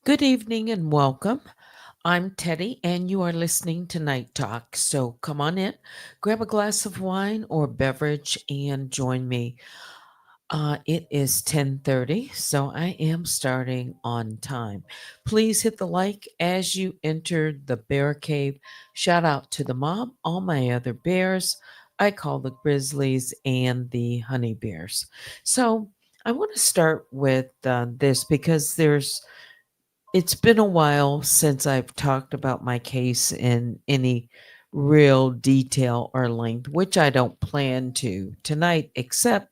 Good evening and welcome. I'm Teddy, and you are listening to Night Talk. So come on in, grab a glass of wine or beverage, and join me. It is 10:30, so I am starting on time. Please hit the like as you enter the bear cave. Shout out to the mob, all my other bears. I call the grizzlies and the honey bears. So I want to start with this because it's been a while since I've talked about my case in any real detail or length, which I don't plan to tonight, except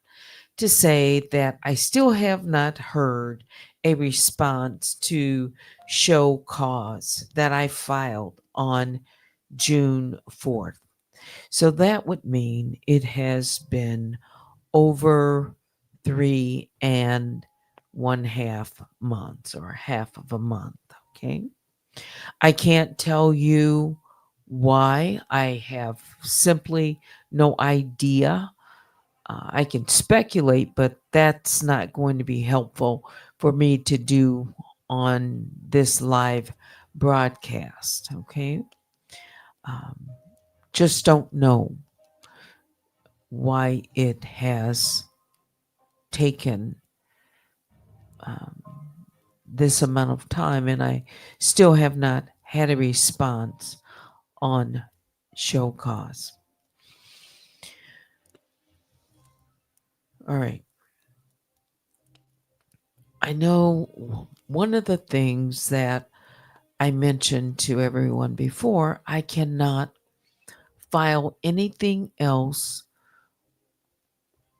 to say that I still have not heard a response to show cause that I filed on June 4th. So that would mean it has been over 3.5 months or half of a month. Okay. I can't tell you why. I have simply no idea. I can speculate, but that's not going to be helpful for me to do on this live broadcast. Okay. Um, just don't know why it has taken um, this amount of time, and I still have not had a response on show cause. All right. I know one of the things that I mentioned to everyone before, I cannot file anything else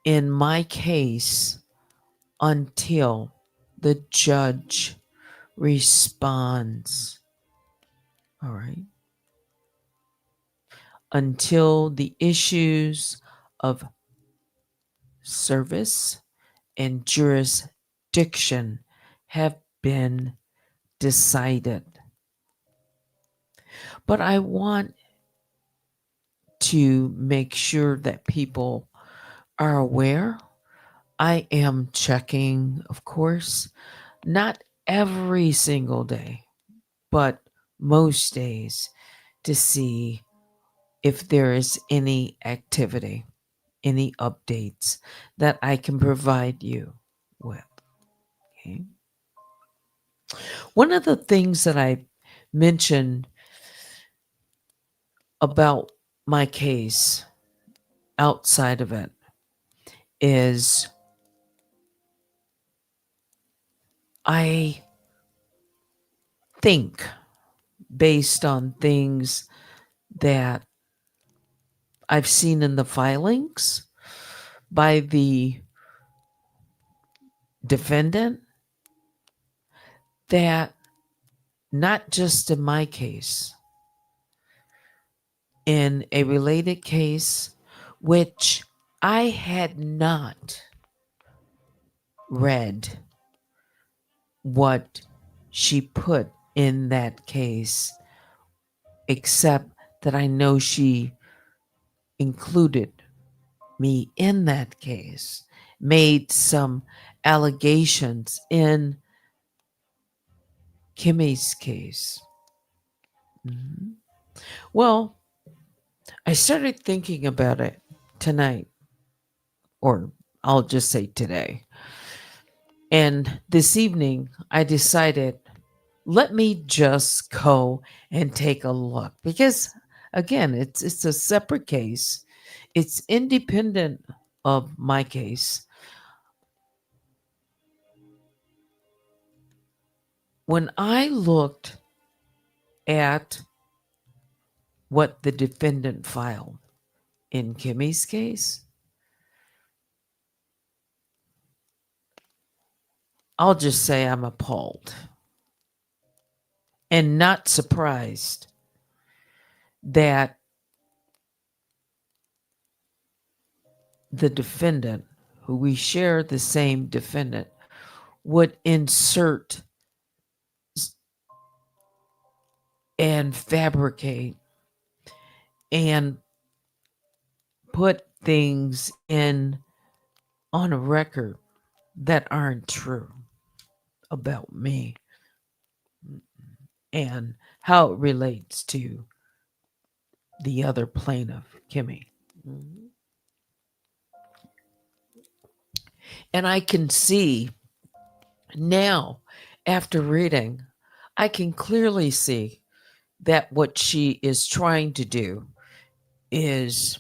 in my case until the judge responds. All right. Until the issues of service and jurisdiction have been decided. But I want to make sure that people are aware. I am checking, of course, not every single day, but most days to see if there is any activity, any updates that I can provide you with. Okay. One of the things that I mentioned about my case outside of it is I think, based on things that I've seen in the filings by the defendant, that not just in my case, in a related case, which I had not read what she put in that case, except that I know she included me in that case, made some allegations in Kimmy's case. Mhm. Well, I started thinking about it tonight, or I'll just say today. And this evening, I decided, let me just go and take a look because, again, it's a separate case. It's independent of my case. When I looked at what the defendant filed in Kimmy's case, I'll just say I'm appalled and not surprised that the defendant, who we share the same defendant, would insert and fabricate and put things in on a record that aren't true about me. and how it relates to the other plaintiff, Kimmy. Mhm. And I can see now, after reading, I can clearly see that what she is trying to do is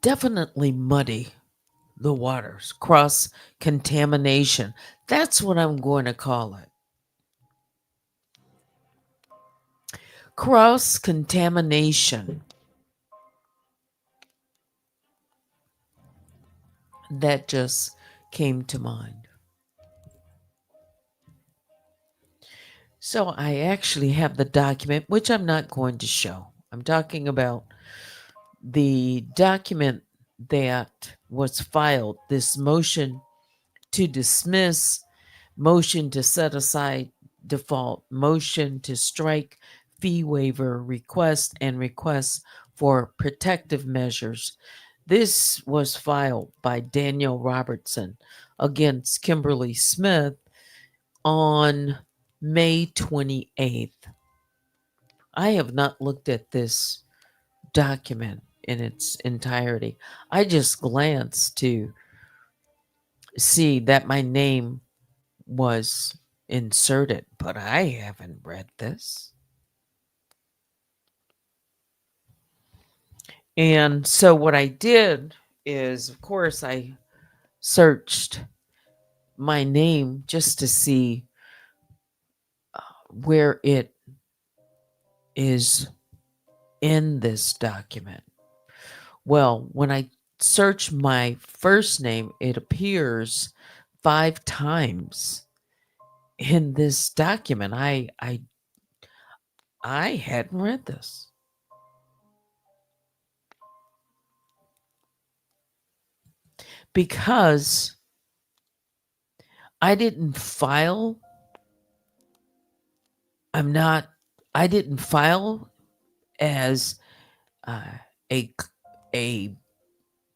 definitely muddy the waters, cross contamination. That's what I'm going to call it. Cross contamination. That just came to mind. So I actually have the document, which I'm not going to show. I'm talking about the document that was filed, this motion to dismiss, motion to set aside default, motion to strike fee waiver request, and request for protective measures. This was filed by Daniel Robertson against Kimberly Smith on May 28th. I have not looked at this document in its entirety. I just glanced to see that my name was inserted, but I haven't read this. And so what I did is, of course, I searched my name just to see where it is in this document. Well, when I search my first name, it appears 5 times in this document. I hadn't read this because I didn't file. I'm not. I didn't file as uh, a a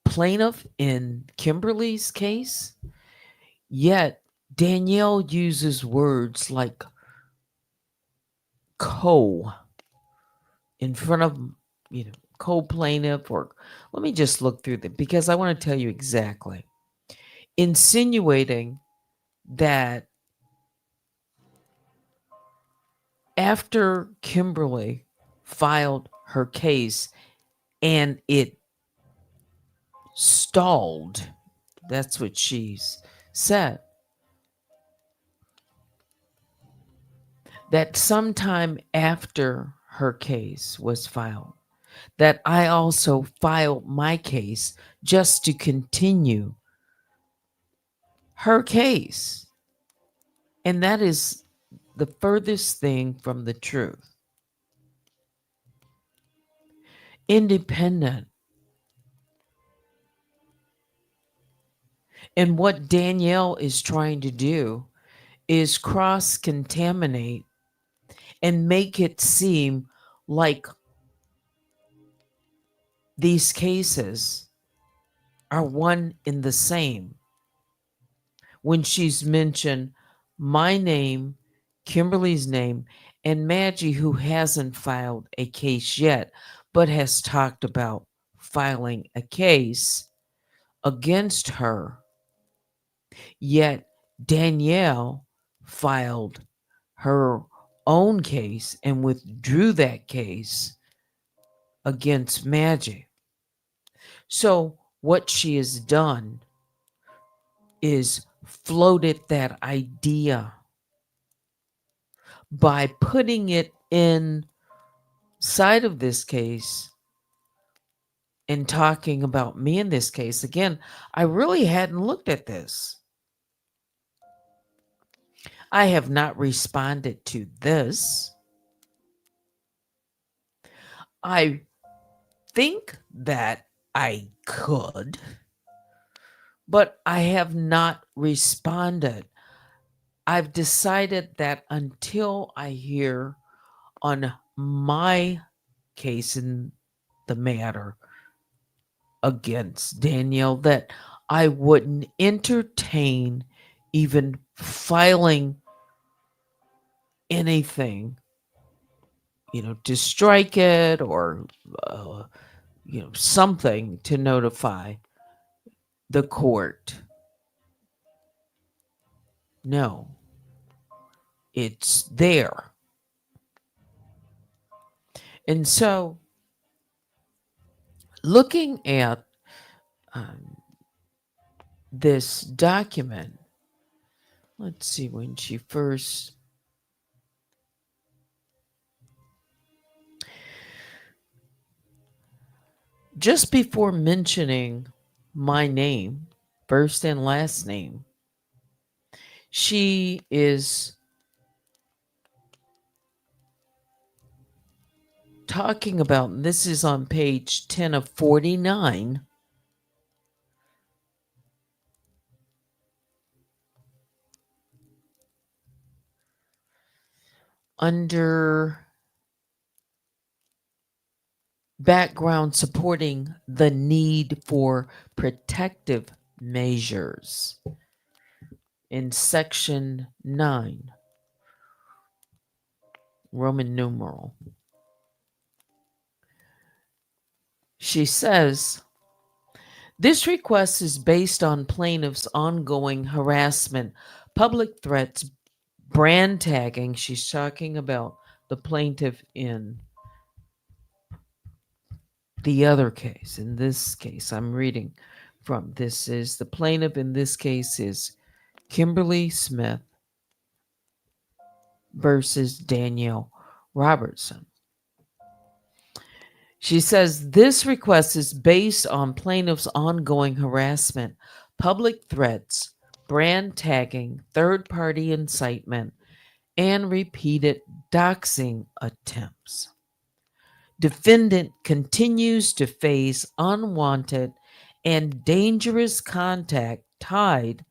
plaintiff in Kimberly's case. Yet Danielle uses words like co in front of co-plaintiff, or let me just look through them because I want to tell you exactly, insinuating that after Kimberly filed her case and it stalled, that's what she's said, that sometime after her case was filed, that I also filed my case just to continue her case. And that is the furthest thing from the truth. Independent. And what Danielle is trying to do is cross contaminate and make it seem like these cases are one in the same. When she's mentioned my name, Kimberly's name, and Maggie, who hasn't filed a case yet, but has talked about filing a case against her. Yet Danielle filed her own case and withdrew that case against Maggie. So, what she has done is floated that idea by putting it inside of this case and talking about me in this case. Again, I really hadn't looked at this. I have not responded to this. I think that I could, but I have not responded. I've decided that until I hear on my case in the matter against Danielle, that I wouldn't entertain even filing anything, to strike it or, uh, something to notify the court. No, it's there. And so, looking at um, this document, let's see when she first, just before mentioning my name, first and last name, she is talking about, and this is on page 10 of 49, under background supporting the need for protective measures in section 9, Roman numeral. She says, this request is based on plaintiff's ongoing harassment, public threats, brand tagging. She's talking about the plaintiff in the other case. In this case, I'm reading from, this is the plaintiff in this case is Kimberly Smith versus Danielle Robertson. She says this request is based on plaintiff's ongoing harassment, public threats, brand tagging, third party incitement, and repeated doxing attempts. Defendant continues to face unwanted and dangerous contact tied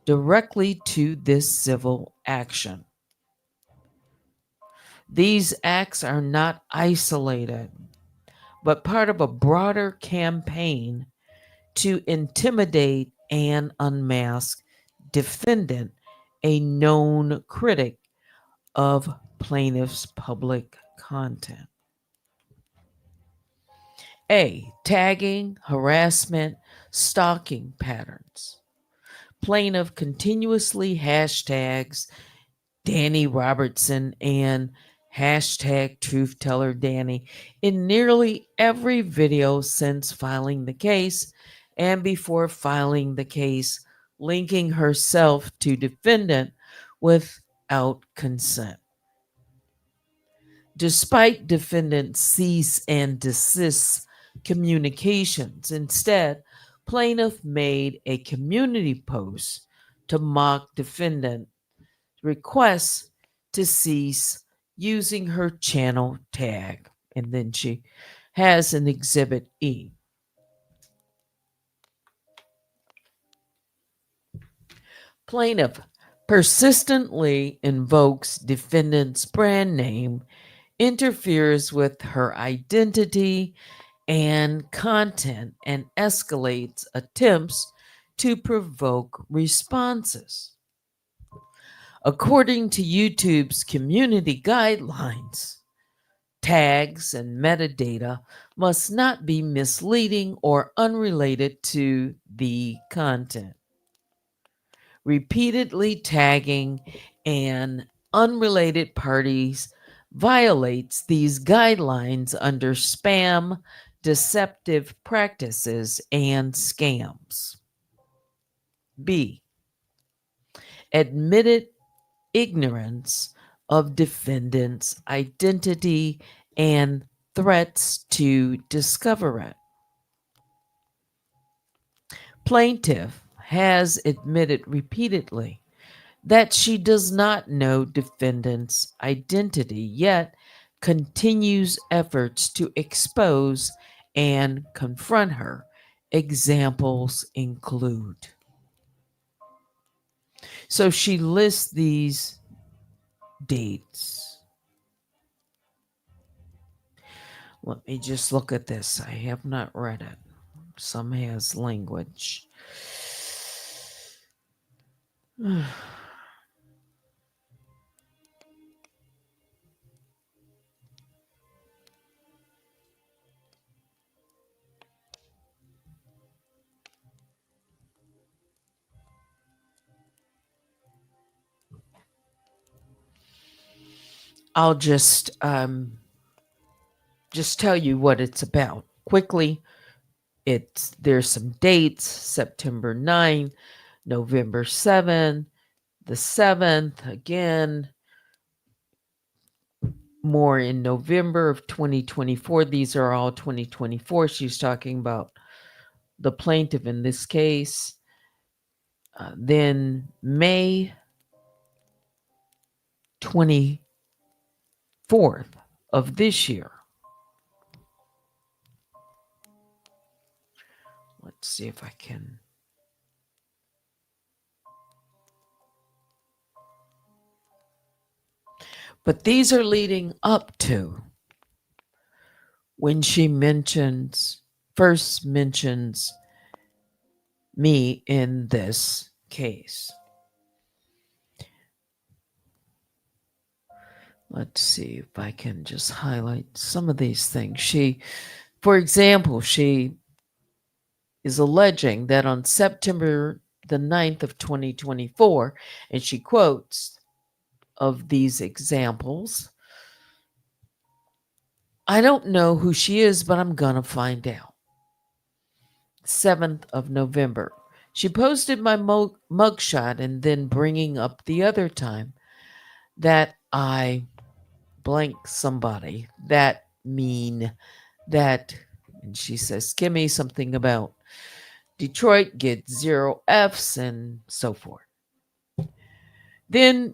directly to this civil action. These acts are not isolated, but part of a broader campaign to intimidate and unmask defendant, a known critic of plaintiff's public content. A. Tagging, harassment, stalking patterns. Plaintiff continuously hashtags Danny Robertson and hashtag Truth Teller Danny in nearly every video since filing the case and before filing the case, linking herself to defendant without consent. Despite defendant's cease and desist communications, instead, plaintiff made a community post to mock defendant requests to cease using her channel tag. And then she has an exhibit E. Plaintiff persistently invokes defendant's brand name, interferes with her identity and content, and escalates attempts to provoke responses. According to YouTube's community guidelines, tags and metadata must not be misleading or unrelated to the content. Repeatedly tagging and unrelated parties violates these guidelines under spam, deceptive practices, and scams. B. Admitted ignorance of defendant's identity and threats to discover it. Plaintiff has admitted repeatedly that she does not know defendant's identity, yet continues efforts to expose and confront her. Examples include. So she lists these dates. Let me just look at this. I have not read it. Some has language. I'll just tell you what it's about quickly. There's some dates: September 9th, November 7th, the 7th again, more in November of 2024. These are all 2024. She's talking about the plaintiff in this case. Then May 24th of this year. Let's see if I can. But these are leading up to when she first mentions me in this case. Let's see if I can just highlight some of these things. For example, she is alleging that on September the 9th of 2024, and she quotes of these examples, I don't know who she is, but I'm going to find out. 7th of November. She posted my mugshot and then bringing up the other time that I blank somebody, that mean, that, and she says, Kimmy, something about Detroit gets 0 Fs and so forth. Then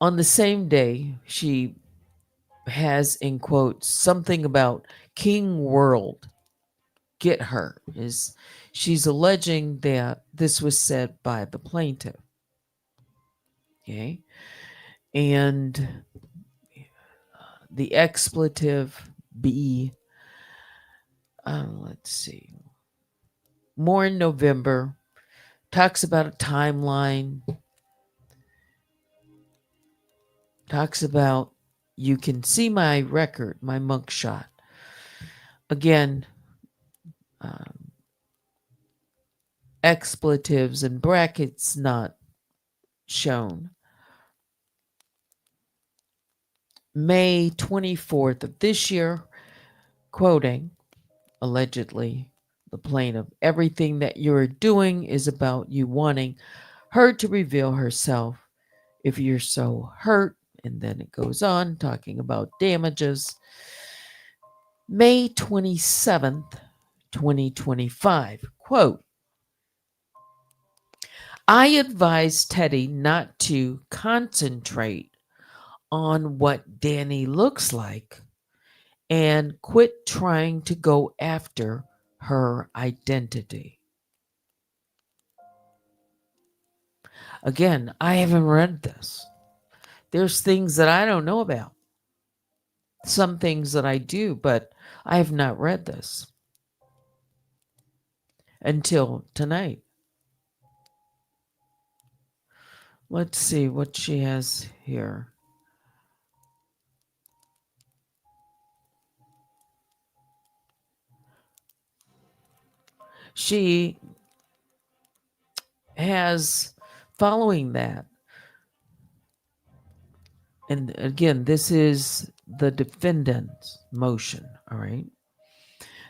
on the same day, she has in quotes something about King World. Get her. She's alleging that this was said by the plaintiff. Okay. And the expletive be, let's see, more in November, talks about a timeline, talks about you can see my record, my mugshot. Again, expletives and brackets not shown. May 24th of this year, quoting, allegedly, the plaintiff, everything that you're doing is about you wanting her to reveal herself if you're so hurt. And then it goes on talking about damages. May 27th, 2025, quote, I advise Teddy not to concentrate on what Danny looks like and quit trying to go after her identity. Again, I haven't read this. There's things that I don't know about. Some things that I do, but I have not read this until tonight. Let's see what she has here. She has, following that, and again, this is the defendant's motion, all right?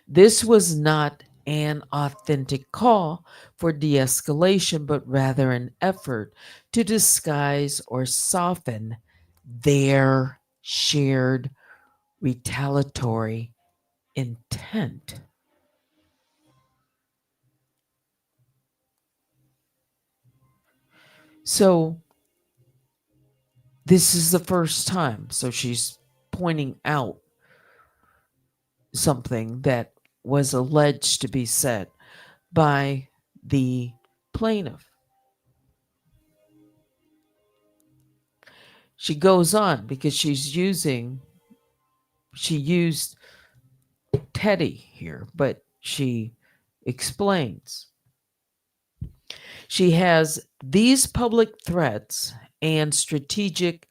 This was not an authentic call for de escalation, but rather an effort to disguise or soften their shared retaliatory intent. So, this is the first time. So, she's pointing out something that was alleged to be said by the plaintiff. She goes on because she used Teddy here, but she explains. She has these public threats and strategic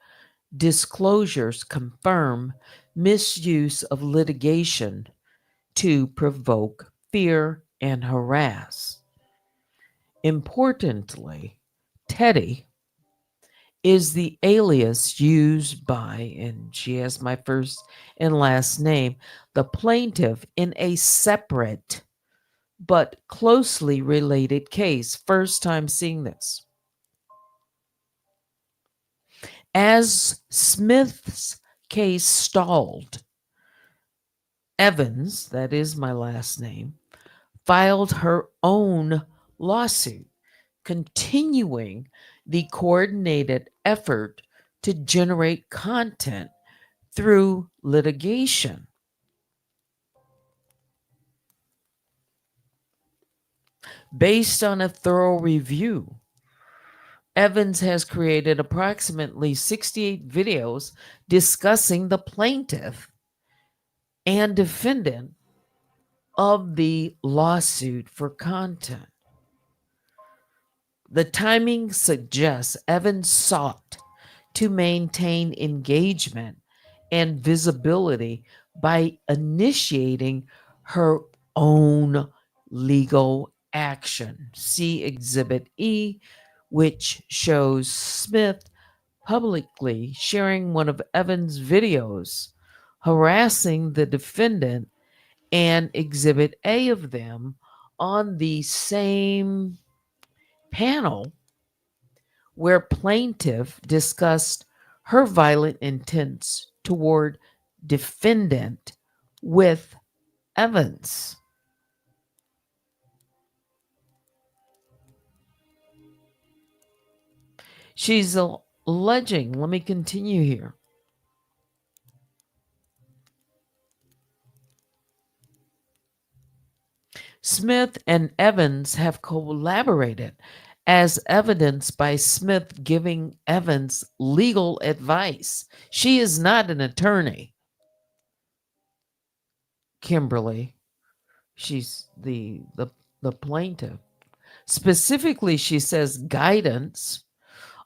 disclosures confirm misuse of litigation to provoke fear and harass. Importantly, Teddy is the alias used by, and she has my first and last name, the plaintiff in a separate but closely related case. First time seeing this. As Smith's case stalled, Evans, that is my last name, filed her own lawsuit, continuing the coordinated effort to generate content through litigation. Based on a thorough review, Evans has created approximately 68 videos discussing the plaintiff and defendant of the lawsuit for content. The timing suggests Evans sought to maintain engagement and visibility by initiating her own legal action. See Exhibit E, which shows Smith publicly sharing one of Evans' videos harassing the defendant, and Exhibit A of them on the same panel where plaintiff discussed her violent intents toward defendant with Evans. She's alleging, let me continue here. Smith and Evans have collaborated, as evidenced by Smith giving Evans legal advice. She is not an attorney, Kimberly. She's the plaintiff. Specifically, she says guidance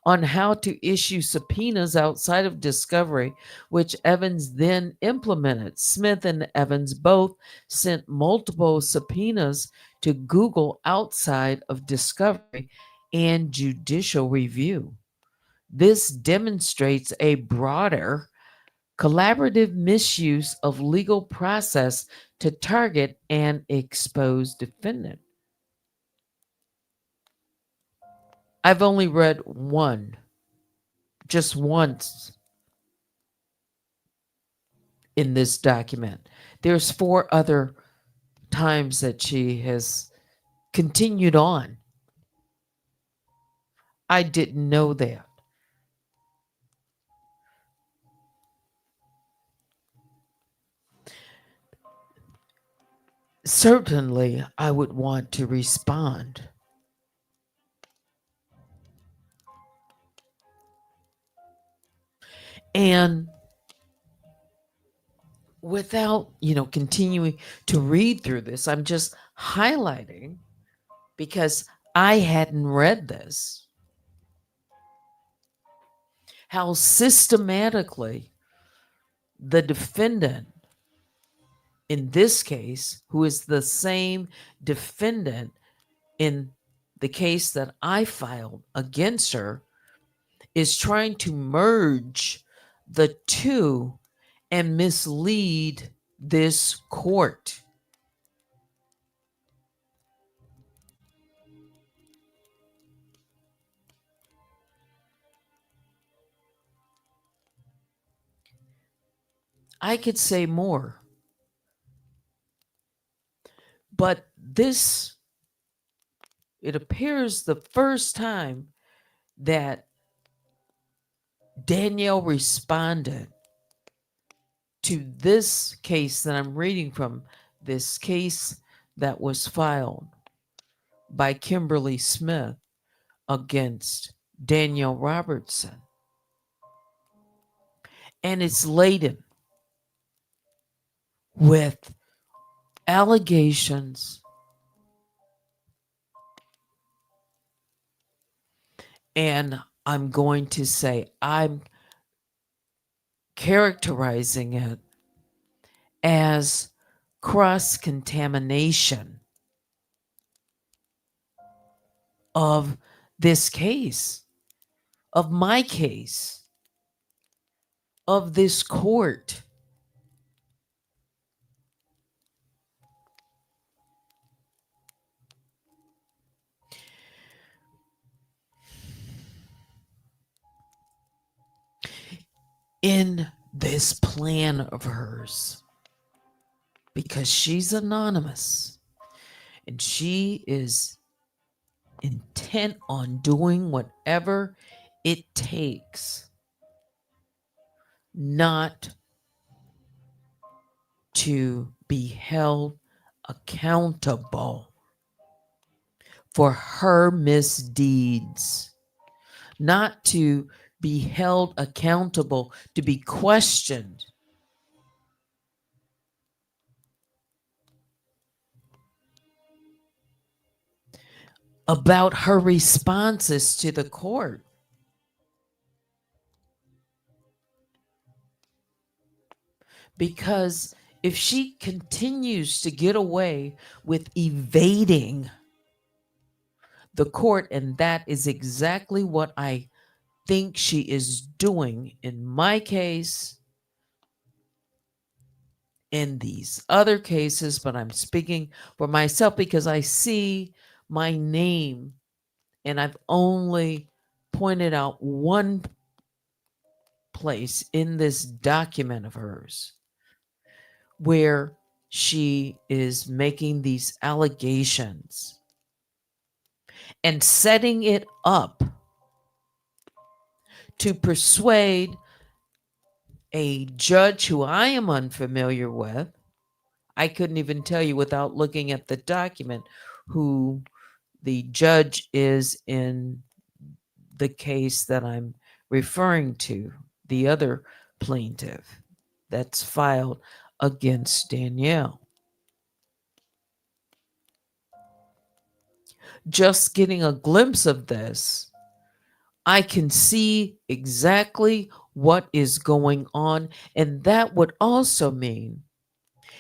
on how to issue subpoenas outside of discovery, which Evans then implemented. Smith and Evans both sent multiple subpoenas to Google outside of discovery and judicial review. This demonstrates a broader collaborative misuse of legal process to target and expose defendant. I've only read one, just once in this document. There's four other times that she has continued on. I didn't know that. Certainly, I would want to respond. And without, continuing to read through this, I'm just highlighting because I hadn't read this, how systematically the defendant, in this case, who is the same defendant in the case that I filed against her, is trying to merge the two and mislead this court. I could say more, but this, it appears the first time that Danielle responded to this case that I'm reading from, this case that was filed by Kimberly Smith against Danielle Robertson. And it's laden with allegations And I'm going to say I'm characterizing it as cross contamination of this case, of my case, of this court. In this plan of hers, because she's anonymous and she is intent on doing whatever it takes not to be held accountable for her misdeeds, not to be held accountable, to be questioned about her responses to the court. Because if she continues to get away with evading the court, and that is exactly what I think she is doing in my case, in these other cases, but I'm speaking for myself because I see my name and I've only pointed out one place in this document of hers where she is making these allegations and setting it up to persuade a judge who I am unfamiliar with. I couldn't even tell you without looking at the document who the judge is in the case that I'm referring to, the other plaintiff that's filed against Danielle. Just getting a glimpse of this, I can see exactly what is going on. And that would also mean,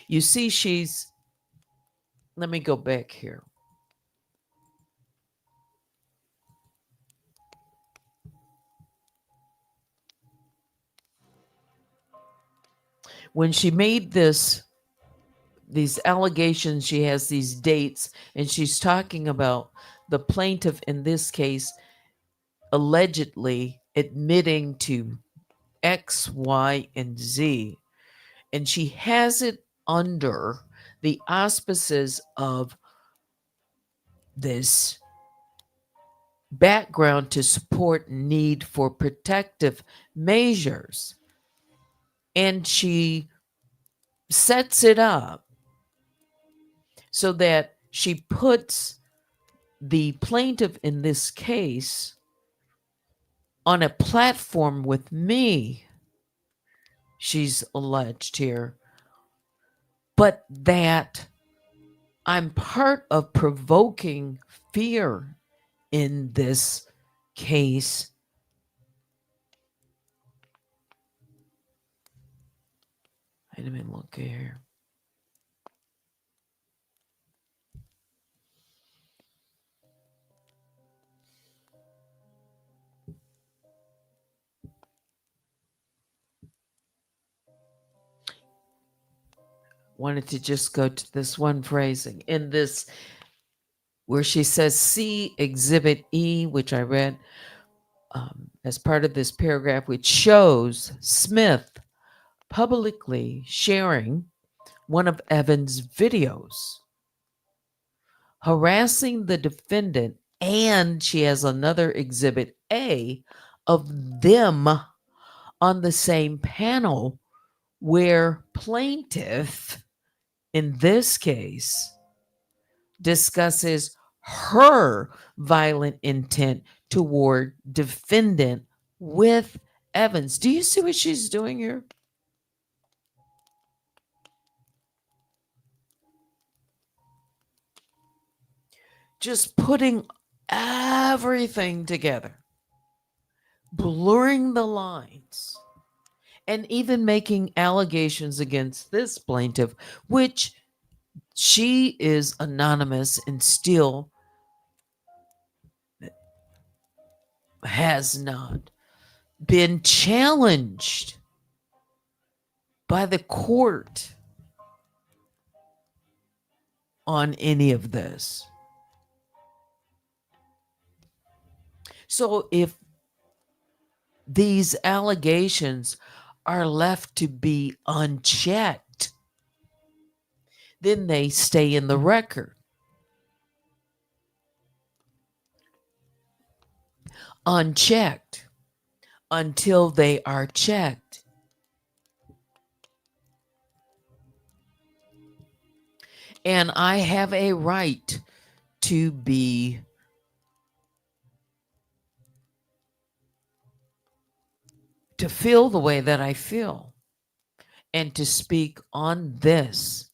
you see, let me go back here. When she made these allegations, she has these dates, and she's talking about the plaintiff in this case allegedly admitting to X, Y, and Z. And she has it under the auspices of this background to support need for protective measures. And she sets it up so that she puts the plaintiff in this case on a platform with me, she's alleged here, but that I'm part of provoking fear in this case. Wait a minute, look here. Wanted to just go to this one phrasing in this where she says, see Exhibit E, which I read as part of this paragraph, which shows Smith publicly sharing one of Evan's videos, harassing the defendant, and she has another Exhibit A of them on the same panel where plaintiff, in this case, discusses her violent intent toward defendant with Evans. Do you see what she's doing here? Just putting everything together. blurring the lines and even making allegations against this plaintiff, which she is anonymous and still has not been challenged by the court on any of this. So if these allegations are left to be unchecked, then they stay in the record. Unchecked until they are checked. And I have a right to feel the way that I feel and to speak on this.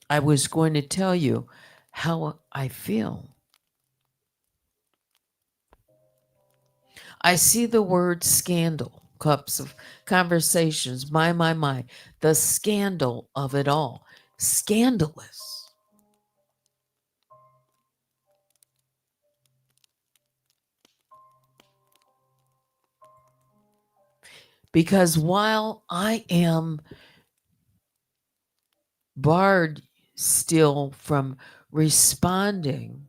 I was going to tell you how I feel. I see the word scandal, cups of conversations, my, the scandal of it all. Scandalous. Because while I am barred still from responding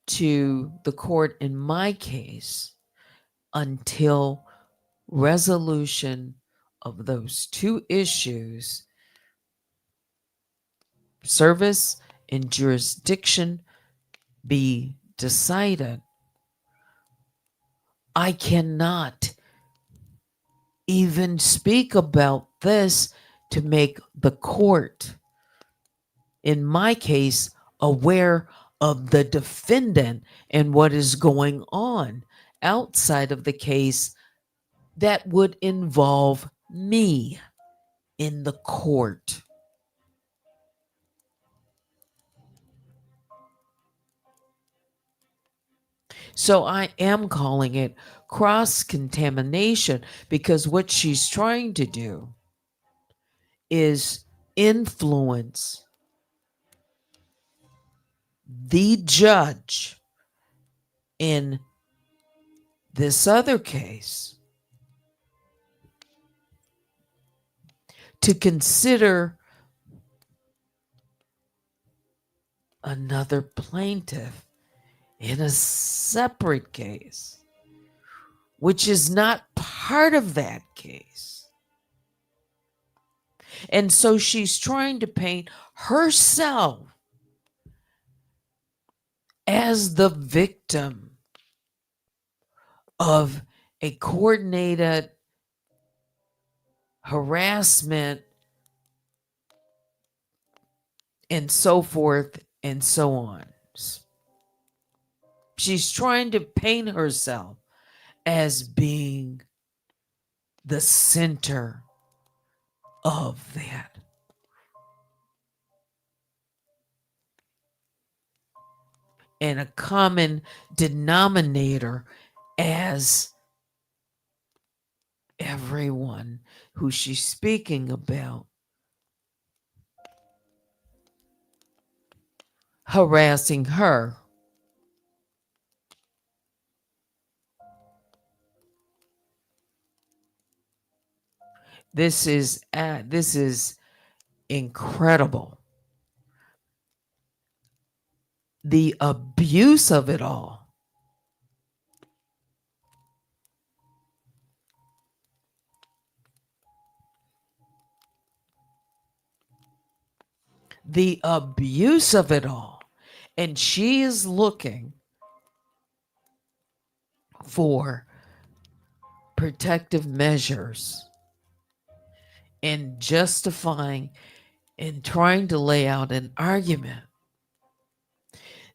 to the court in my case until resolution of those two issues, service and jurisdiction, be decided, I cannot even speak about this to make the court, in my case, aware of the defendant and what is going on outside of the case that would involve me in the court. So I am calling it cross contamination because what she's trying to do is influence the judge in this other case to consider another plaintiff in a separate case, which is not part of that case. And so she's trying to paint herself as the victim of a coordinated harassment and so forth and so on. She's trying to paint herself as being the center of that. And a common denominator as everyone who she's speaking about harassing her. This is incredible. The abuse of it all. The abuse of it all. And she is looking for protective measures and justifying and trying to lay out an argument.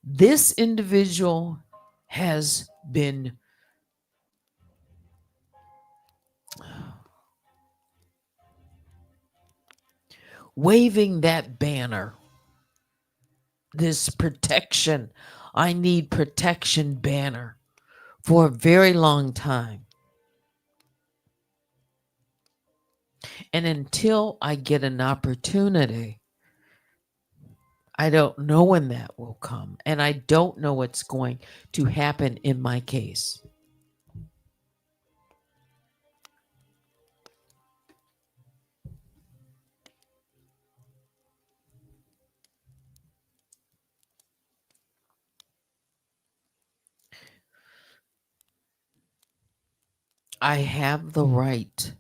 This individual has been waving that banner this protection. I need protection banner for a very long time. And until I get an opportunity, I don't know when that will come. And I don't know what's going to happen in my case. I have the right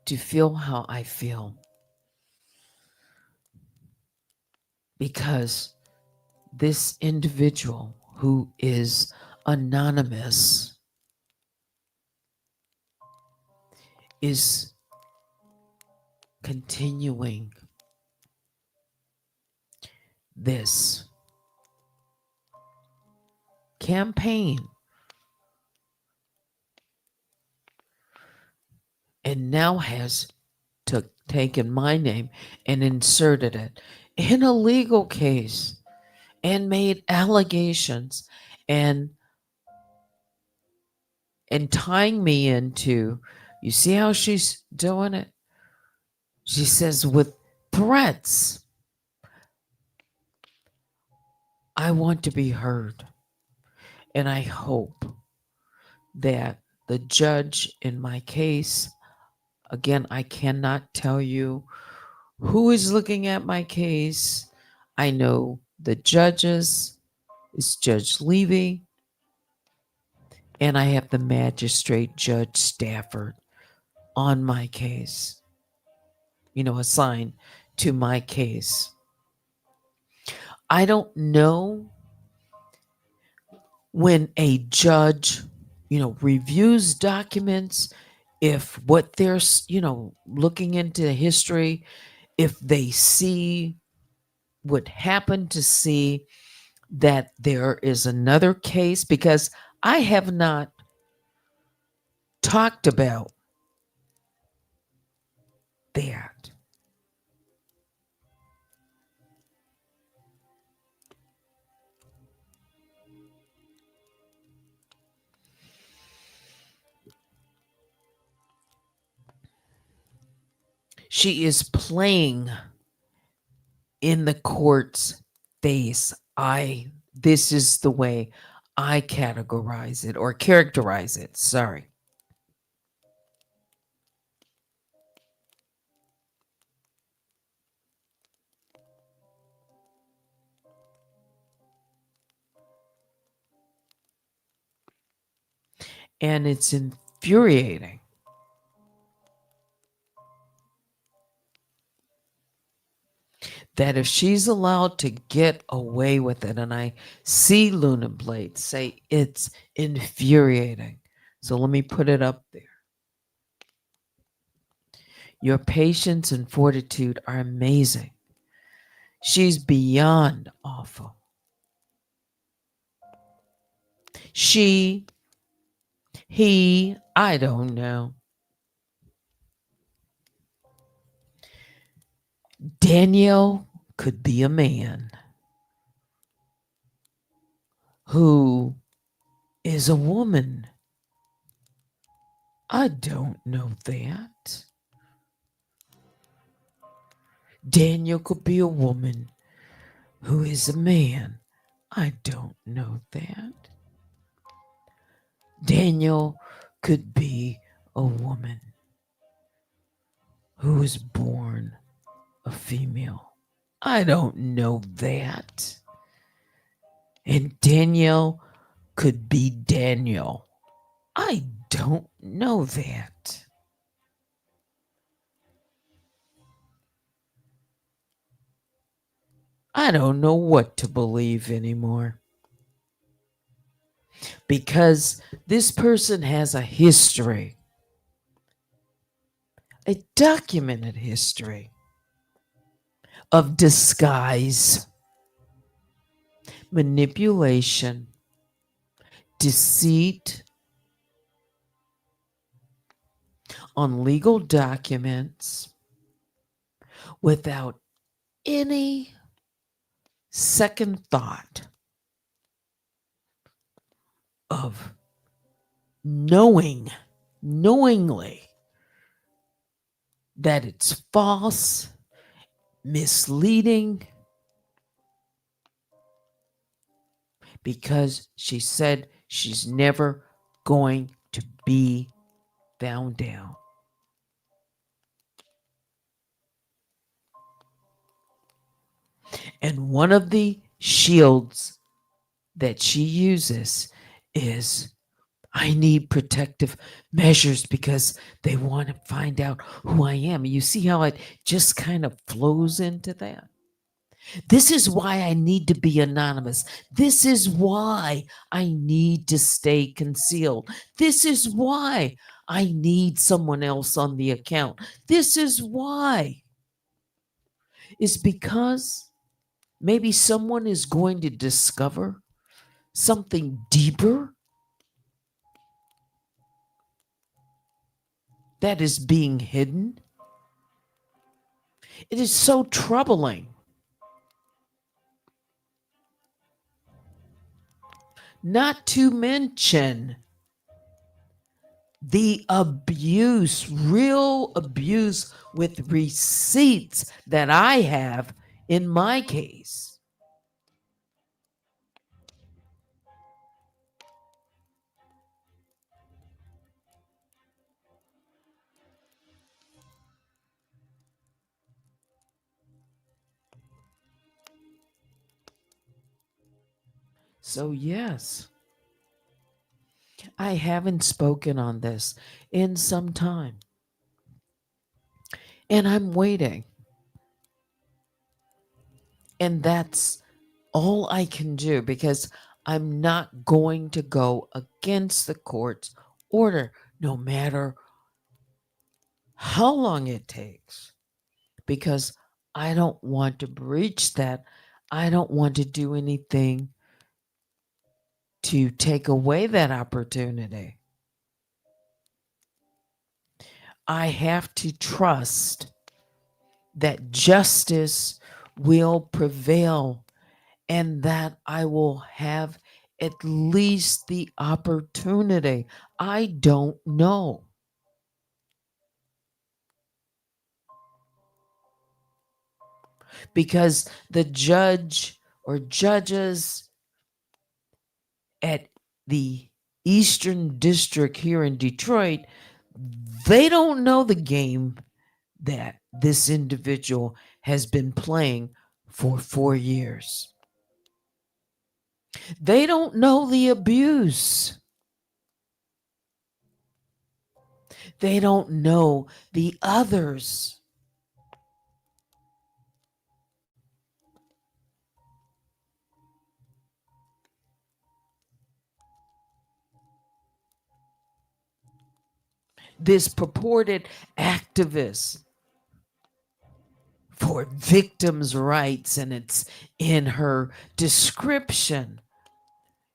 to feel how I feel because this individual who is anonymous is continuing this campaign and now has taken my name and inserted it in a legal case and made allegations and tying me into, you see how she's doing it? She says with threats. I want to be heard. And I hope that the judge in my case, again, I cannot tell you who is looking at my case. I know the judges is Judge Levy, and I have the magistrate Judge Stafford on my case, assigned to my case. I don't know when a judge, reviews documents, if what they're, looking into history, if they see, would happen to see that there is another case, because I have not talked about that. She is playing in the court's face. This is the way I categorize it or characterize it. Sorry. And it's infuriating that if she's allowed to get away with it, and I see Luna Blade say it's infuriating. So let me put it up there. Your patience and fortitude are amazing. She's beyond awful. She, he, I don't know. Danielle could be a man who is a woman. I don't know that. Daniel could be a woman who is a man. I don't know that. Daniel could be a woman who was born a female. I don't know that. And Daniel could be Daniel. I don't know that. I don't know what to believe anymore. Because this person has a history, a documented history of disguise, manipulation, deceit on legal documents without any second thought of knowingly that it's false, misleading, because she said she's never going to be found out. And one of the shields that she uses is, I need protective measures because they want to find out who I am. You see how it just kind of flows into that? This is why I need to be anonymous. This is why I need to stay concealed. This is why I need someone else on the account. This is why. Is because maybe someone is going to discover something deeper that is being hidden. It is so troubling. Not to mention the abuse, real abuse with receipts that I have in my case. So, yes, I haven't spoken on this in some time. And I'm waiting. And that's all I can do because I'm not going to go against the court's order, no matter how long it takes, because I don't want to breach that. I don't want to do anything to take away that opportunity. I have to trust that justice will prevail and that I will have at least the opportunity. I don't know. Because the judge or judges at the Eastern District here in Detroit, they don't know the game that this individual has been playing for 4 years. They don't know the abuse. They don't know the others. This purported activist for victims' rights, and it's in her description.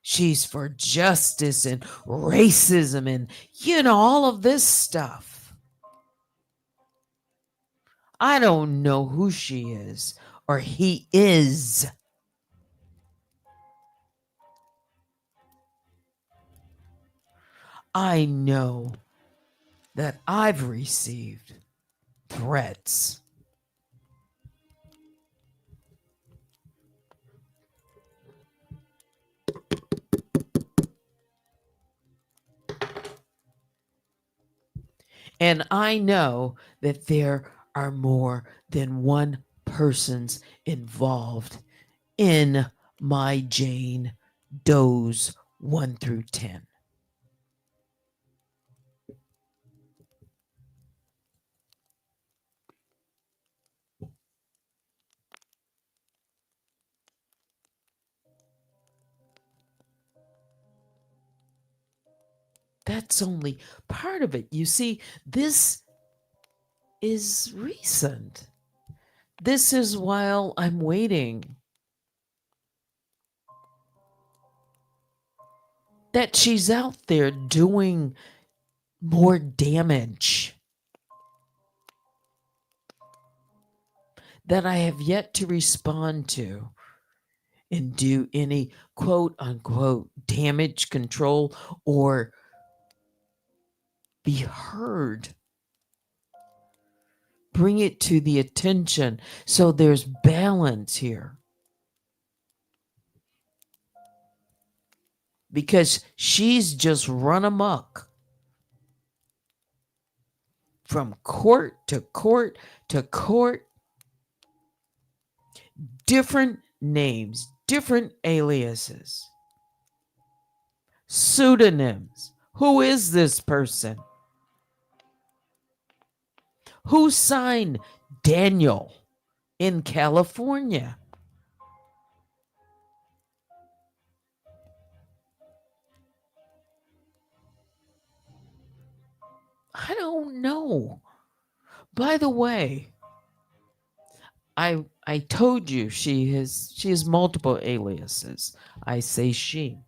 She's for justice and racism and, all of this stuff. I don't know who she is or he is. I know that I've received threats. And I know that there are more than one persons involved in my Jane Doe's 1 through 10. That's only part of it. You see, this is recent. This is while I'm waiting. That she's out there doing more damage that I have yet to respond to. and do any quote unquote damage control or be heard. Bring it to the attention so there's balance here. Because she's just run amok from court to court to court, different names, different aliases, pseudonyms. Who is this person? Who signed Daniel in California? I don't know. By the way, I told you she has multiple aliases. I say she.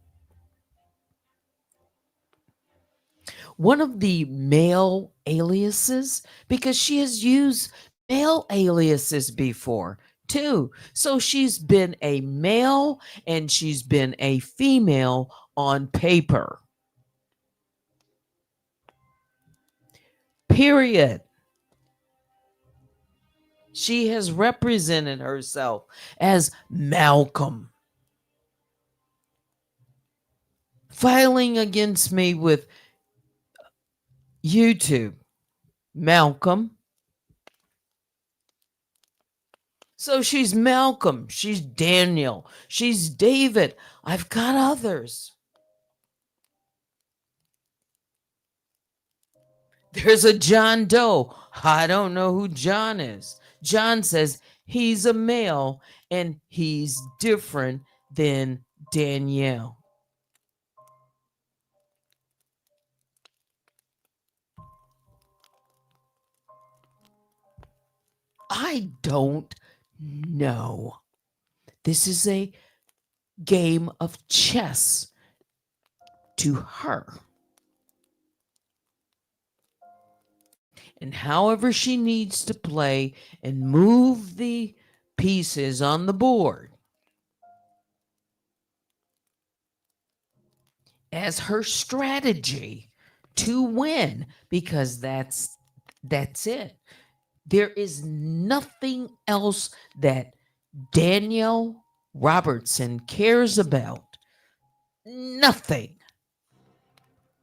One of the male aliases, because she has used male aliases before too. So she's been a male and she's been a female on paper. Period. She has represented herself as Malcolm, filing against me with YouTube. Malcolm. So she's Malcolm. She's Daniel. She's David. I've got others. There's a John Doe. I don't know who John is. John says he's a male and he's different than Danielle. I don't know. This is a game of chess to her. And however she needs to play and move the pieces on the board as her strategy to win, because that's it. There is nothing else that Danielle Robertson cares about. Nothing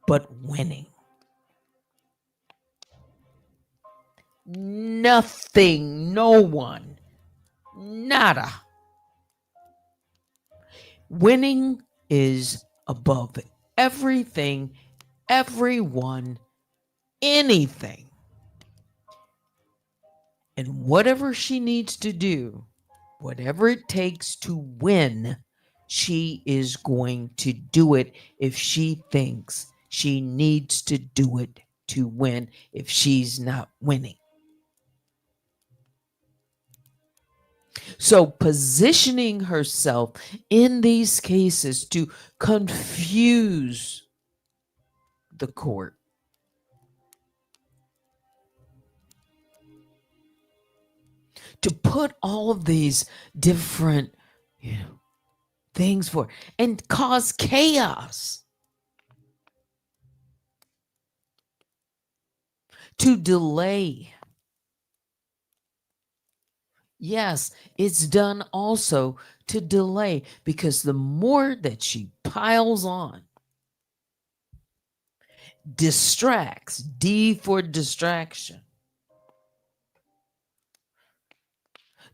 but winning. Nothing, no one, nada. Winning is above everything, everyone, anything. And whatever she needs to do, whatever it takes to win, she is going to do it if she thinks she needs to do it to win if she's not winning. So positioning herself in these cases to confuse the court, to put all of these different, things for, and cause chaos, to delay. Yes, it's done also to delay, because the more that she piles on, distracts, D for distraction,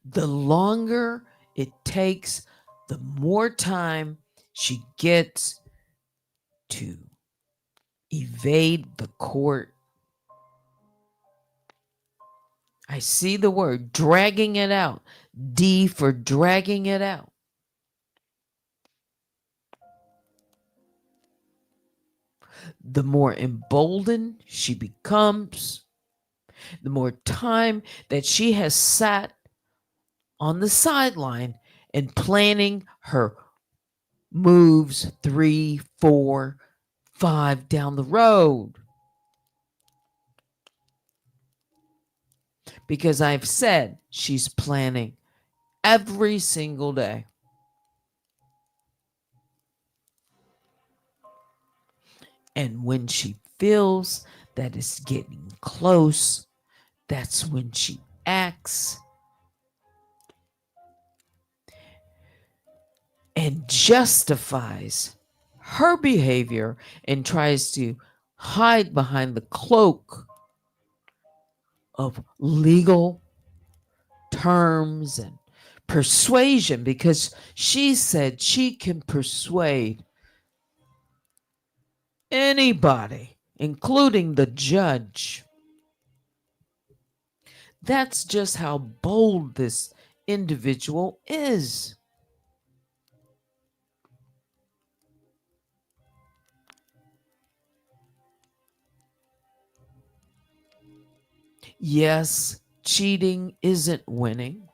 the longer it takes, the more time she gets to evade the court. I see the word dragging it out. D for dragging it out. The more emboldened she becomes, the more time that she has sat on the sideline and planning her moves 3, 4, 5 down the road. Because I've said she's planning every single day. And when she feels that it's getting close, that's when she acts and justifies her behavior and tries to hide behind the cloak of legal terms and persuasion because she said she can persuade anybody, including the judge. That's just how bold this individual is. Yes, cheating isn't winning,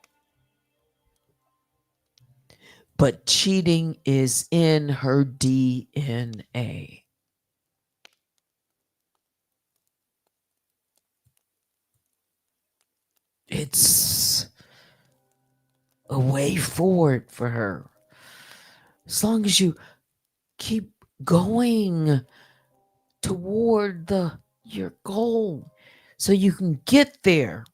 but cheating is in her DNA. It's a way forward for her. As long as you keep going toward the your goal so you can get there.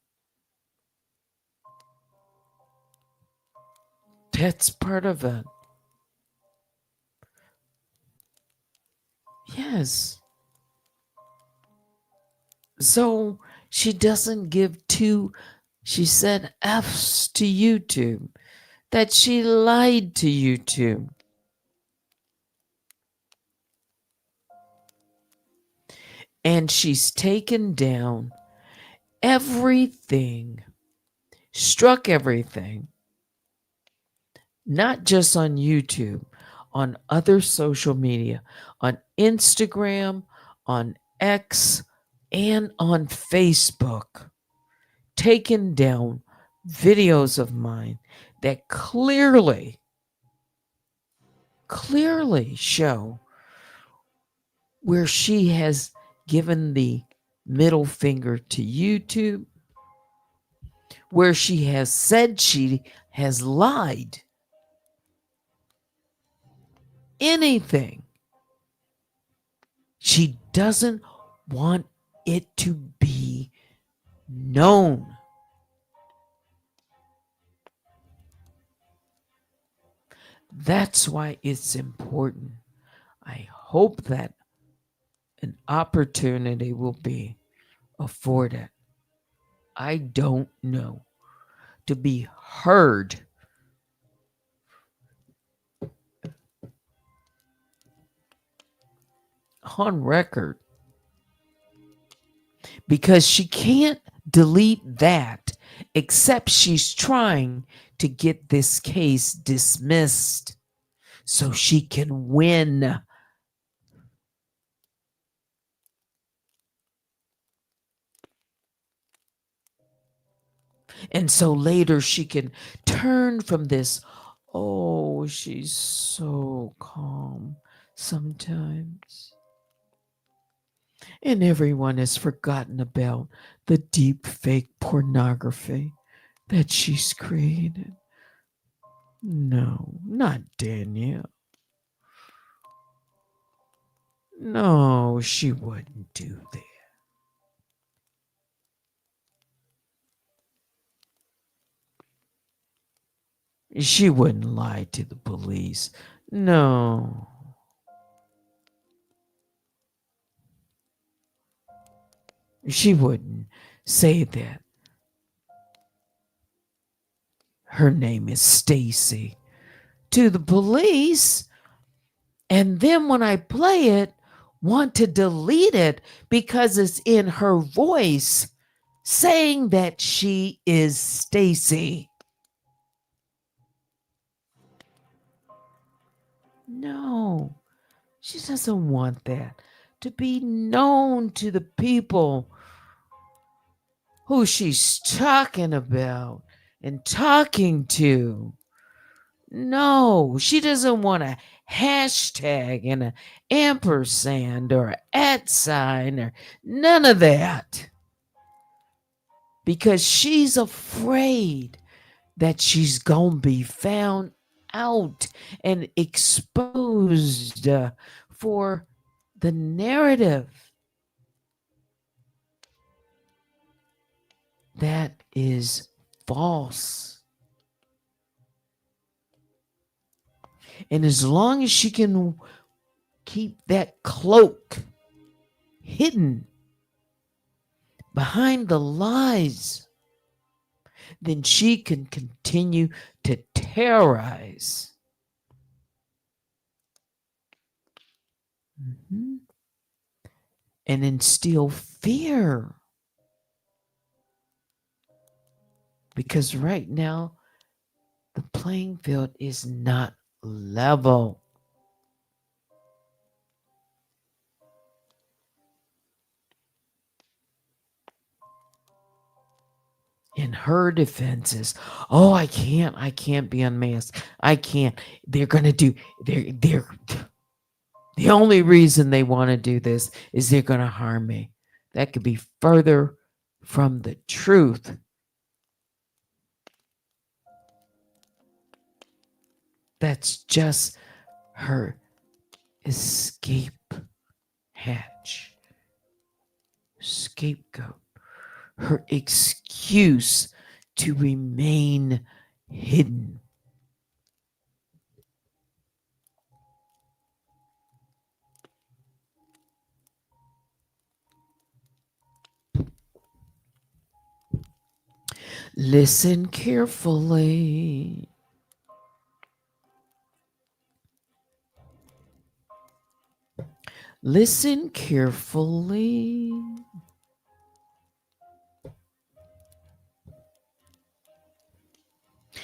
That's part of it. Yes. So she doesn't give two, she said F's to YouTube, that she lied to YouTube. And she's taken down everything, struck everything, not just on YouTube, on other social media, on Instagram, on X, and on Facebook, taken down videos of mine that clearly show where she has given the middle finger to YouTube, where she has said she has lied. Anything. She doesn't want it to be known. That's why it's important. I hope that an opportunity will be afforded. I don't know. To be heard on record because she can't delete that except she's trying to get this case dismissed so she can win. And so later she can turn from this. Oh, she's so calm sometimes. And everyone has forgotten about the deep fake pornography that she's created. No, not Danielle. No, she wouldn't do that. She wouldn't lie to the police. No, she wouldn't say that her name is Stacy to the police. And then when I play it, want to delete it because it's in her voice saying that she is Stacy. No, she doesn't want that to be known to the people who she's talking about and talking to. No, she doesn't want a hashtag and an ampersand or an at sign or none of that because she's afraid that she's going to be found out and exposed for The narrative that is false. And as long as she can keep that cloak hidden behind the lies, then she can continue to terrorize, mhm, and instill fear. Because right now, the playing field is not level. In her defenses, oh, I can't be unmasked. I can't. They're gonna do. They're the only reason they want to do this is they're gonna harm me. That could be further from the truth. That's just her escape hatch, scapegoat, her excuse to remain hidden. Listen carefully. Listen carefully.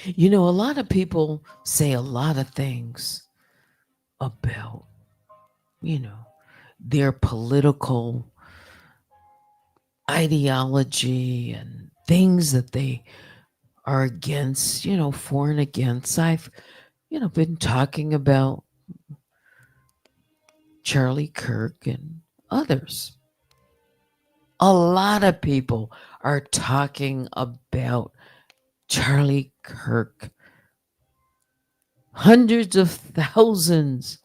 You know, a lot of people say a lot of things about, you know, their political ideology and things that they are against, for and against. I've, been talking about Charlie Kirk and others. A lot of people are talking about Charlie Kirk. Hundreds of thousands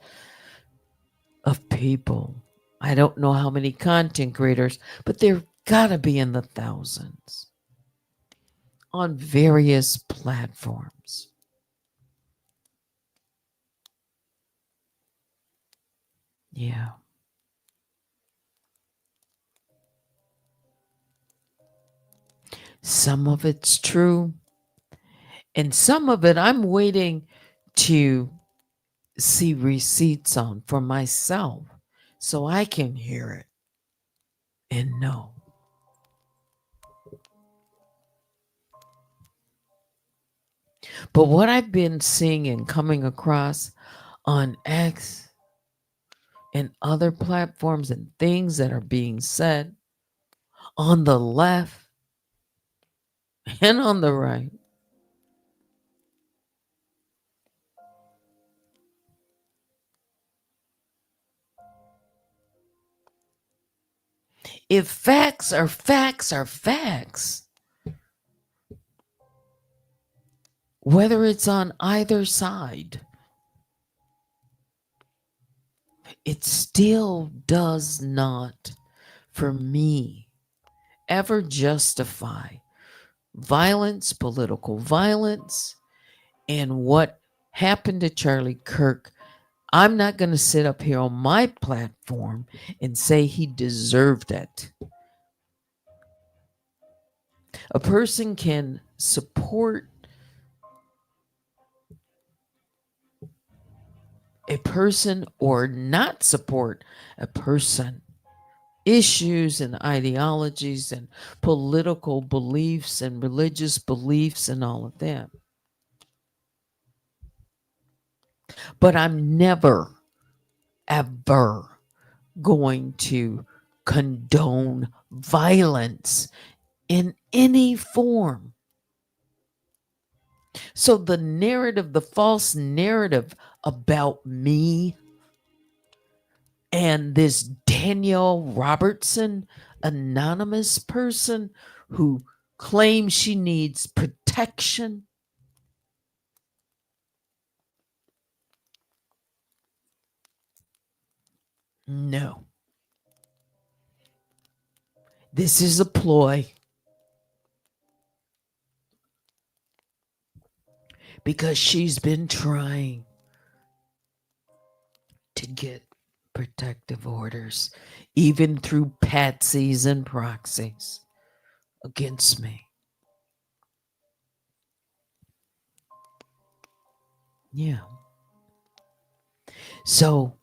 of people. I don't know how many content creators, but they've got to be in the thousands on various platforms. Yeah. Some of it's true, and some of it I'm waiting to see receipts on for myself so I can hear it and know. But what I've been seeing and coming across on X and other platforms and things that are being said on the left and on the right, if facts are facts are facts, whether it's on either side, it still does not, for me, ever justify violence, political violence, and what happened to Charlie Kirk. I'm not going to sit up here on my platform and say he deserved it. A person can support a person or not support a person, issues and ideologies and political beliefs and religious beliefs and all of that. But I'm never, ever going to condone violence in any form. So the narrative, the false narrative about me and this Danielle Robertson, anonymous person who claims she needs protection, No, this is a ploy because she's been trying to get protective orders, even through patsies and proxies against me. Yeah. So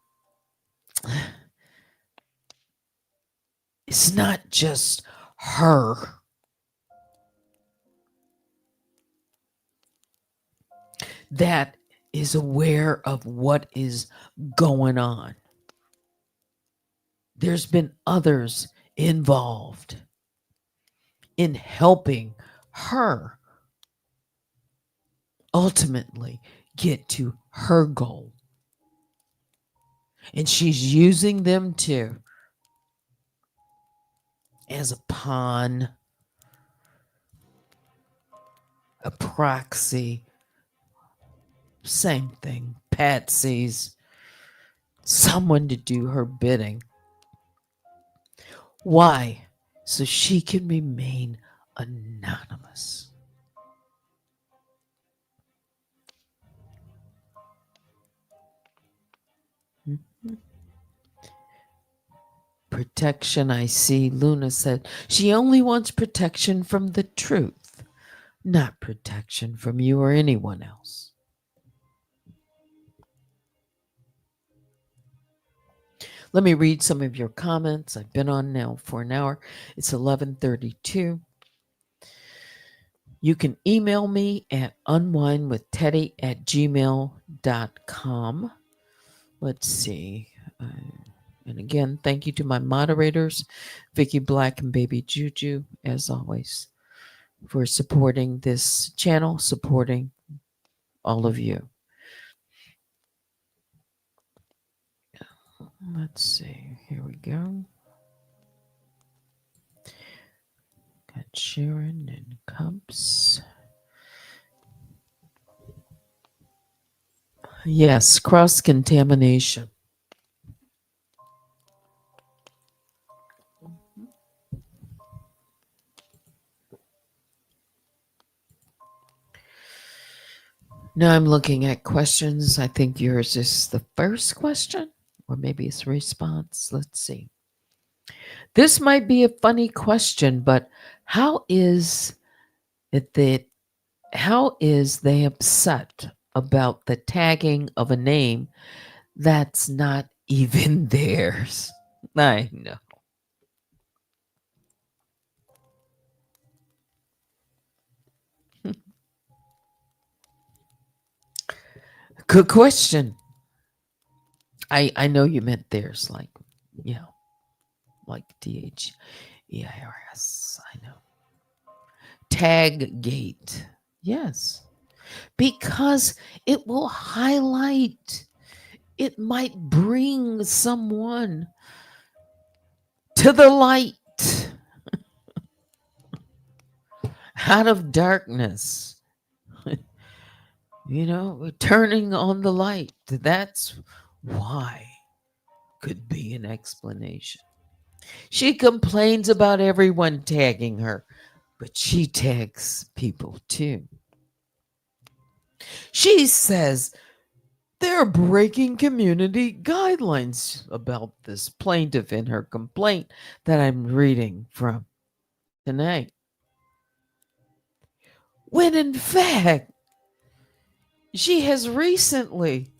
it's not just her that is aware of what is going on. There's been others involved in helping her ultimately get to her goal. And she's using them too as a pawn, a proxy, same thing, patsies, someone to do her bidding. Why? So she can remain anonymous. Mhm. Protection, I see. Luna said she only wants protection from the truth, not protection from you or anyone else. Let me read some of your comments. I've been on now for an hour. It's 11:32. You can email me at unwinewithteddy@gmail.com. Let's see. And again, thank you to my moderators, Vicky Black and Baby Juju, as always, for supporting this channel, supporting all of you. Let's see. Here we go. Got Sharon and Cubs. Yes, cross contamination. Now I'm looking at questions. I think yours is the first question, or maybe it's a response. Let's see. This might be a funny question, but how is it that how is they upset about the tagging of a name that's not even theirs? I know. Good question. I know you meant theirs, like, yeah, like DHEIRS. I know. Tag gate. Yes. Because it will highlight, it might bring someone to the light out of darkness. We're turning on the light. That's why could be an explanation. She complains about everyone tagging her, but she tags people too. She says they're breaking community guidelines about this plaintiff in her complaint that I'm reading from tonight. When in fact, she has recently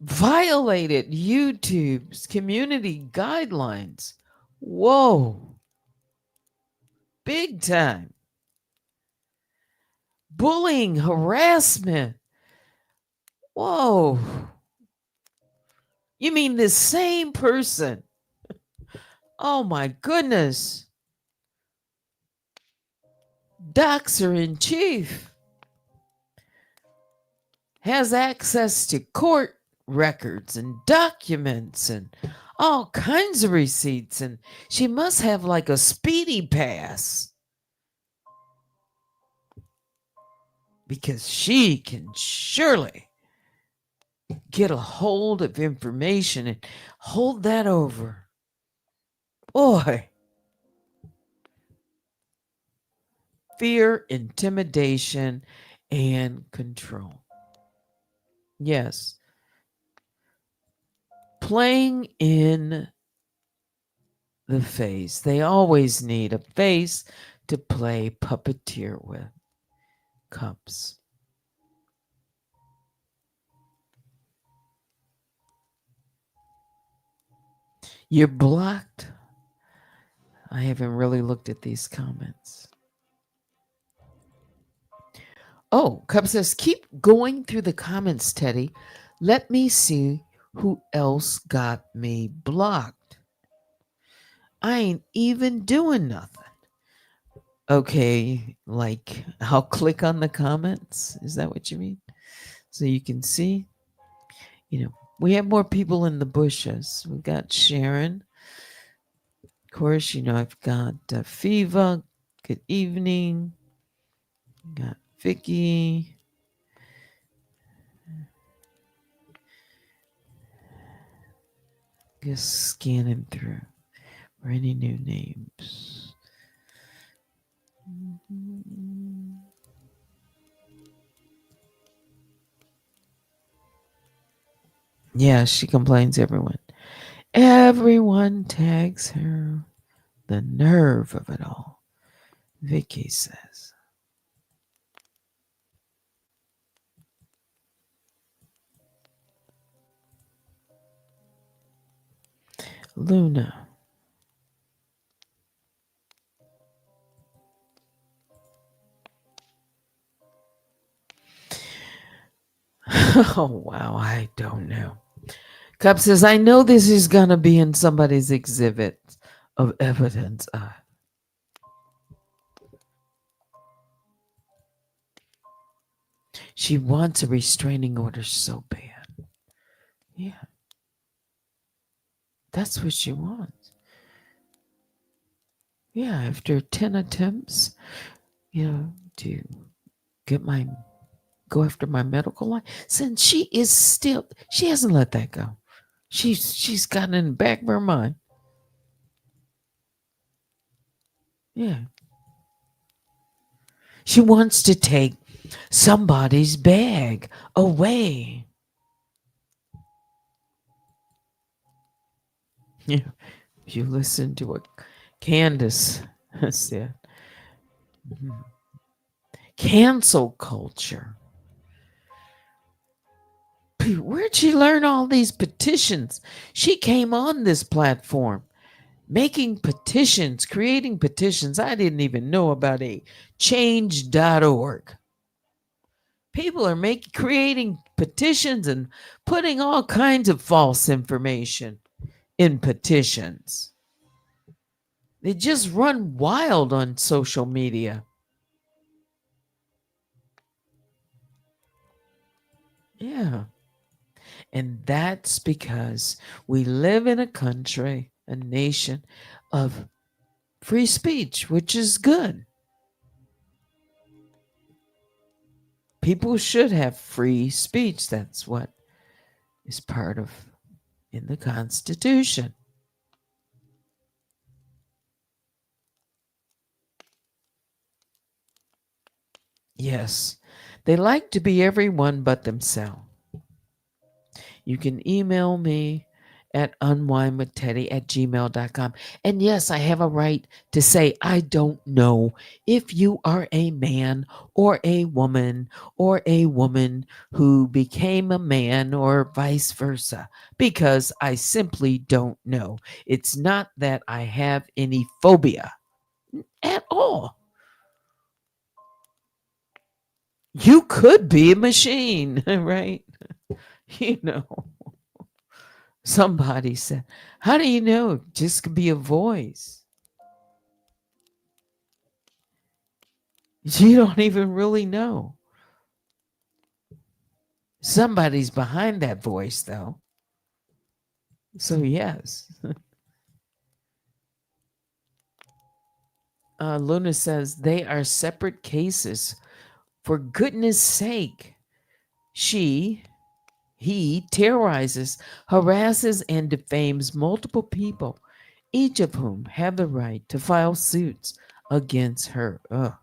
violated YouTube's community guidelines. Whoa, big time. Bullying, harassment. Whoa. You mean the same person? Oh my goodness. Doxer in chief has access to court records and documents and all kinds of receipts, and she must have like a speedy pass because she can surely get a hold of information and hold that over. Boy, fear, intimidation, and control. Yes, playing in the face. They always need a face to play puppeteer with. Cups. You're blocked. I haven't really looked at these comments. Oh, Cup says, keep going through the comments, Teddy. Let me see who else got me blocked. I ain't even doing nothing. Okay, like I'll click on the comments. Is that what you mean? So you can see, we have more people in the bushes. We've got Sharon. Of course, I've got Fiva. Good evening. Got Vicky. Just scanning through for any new names. Yeah, she complains everyone. Everyone tags her. The nerve of it all, Vicky says. Luna. Oh, wow. I don't know. Cup says, I know this is going to be in somebody's exhibit of evidence. She wants a restraining order so bad. Yeah. That's what she wants. Yeah, after 10 attempts, to go after my medical line. Since she hasn't let that go. She's gotten in the back of her mind. Yeah. She wants to take somebody's bag away. Yeah. If you listen to what Candace said. Cancel culture. Where'd she learn all these petitions? She came on this platform making petitions, creating petitions. I didn't even know about a change.org. People are creating petitions and putting all kinds of false information in petitions. They just run wild on social media. Yeah. And that's because we live in a country, a nation of free speech, which is good. People should have free speech. That's what is part of in the Constitution. Yes, they like to be everyone but themselves. You can email me at unwinewithteddy@gmail.com. And yes, I have a right to say I don't know if you are a man or a woman who became a man or vice versa, because I simply don't know. It's not that I have any phobia at all. You could be a machine, right? You know. Somebody said, how do you know? Just could be a voice. You don't even really know. Somebody's behind that voice, though. So, yes. Luna says they are separate cases. For goodness sake, He terrorizes, harasses, and defames multiple people, each of whom have the right to file suits against her. Ugh.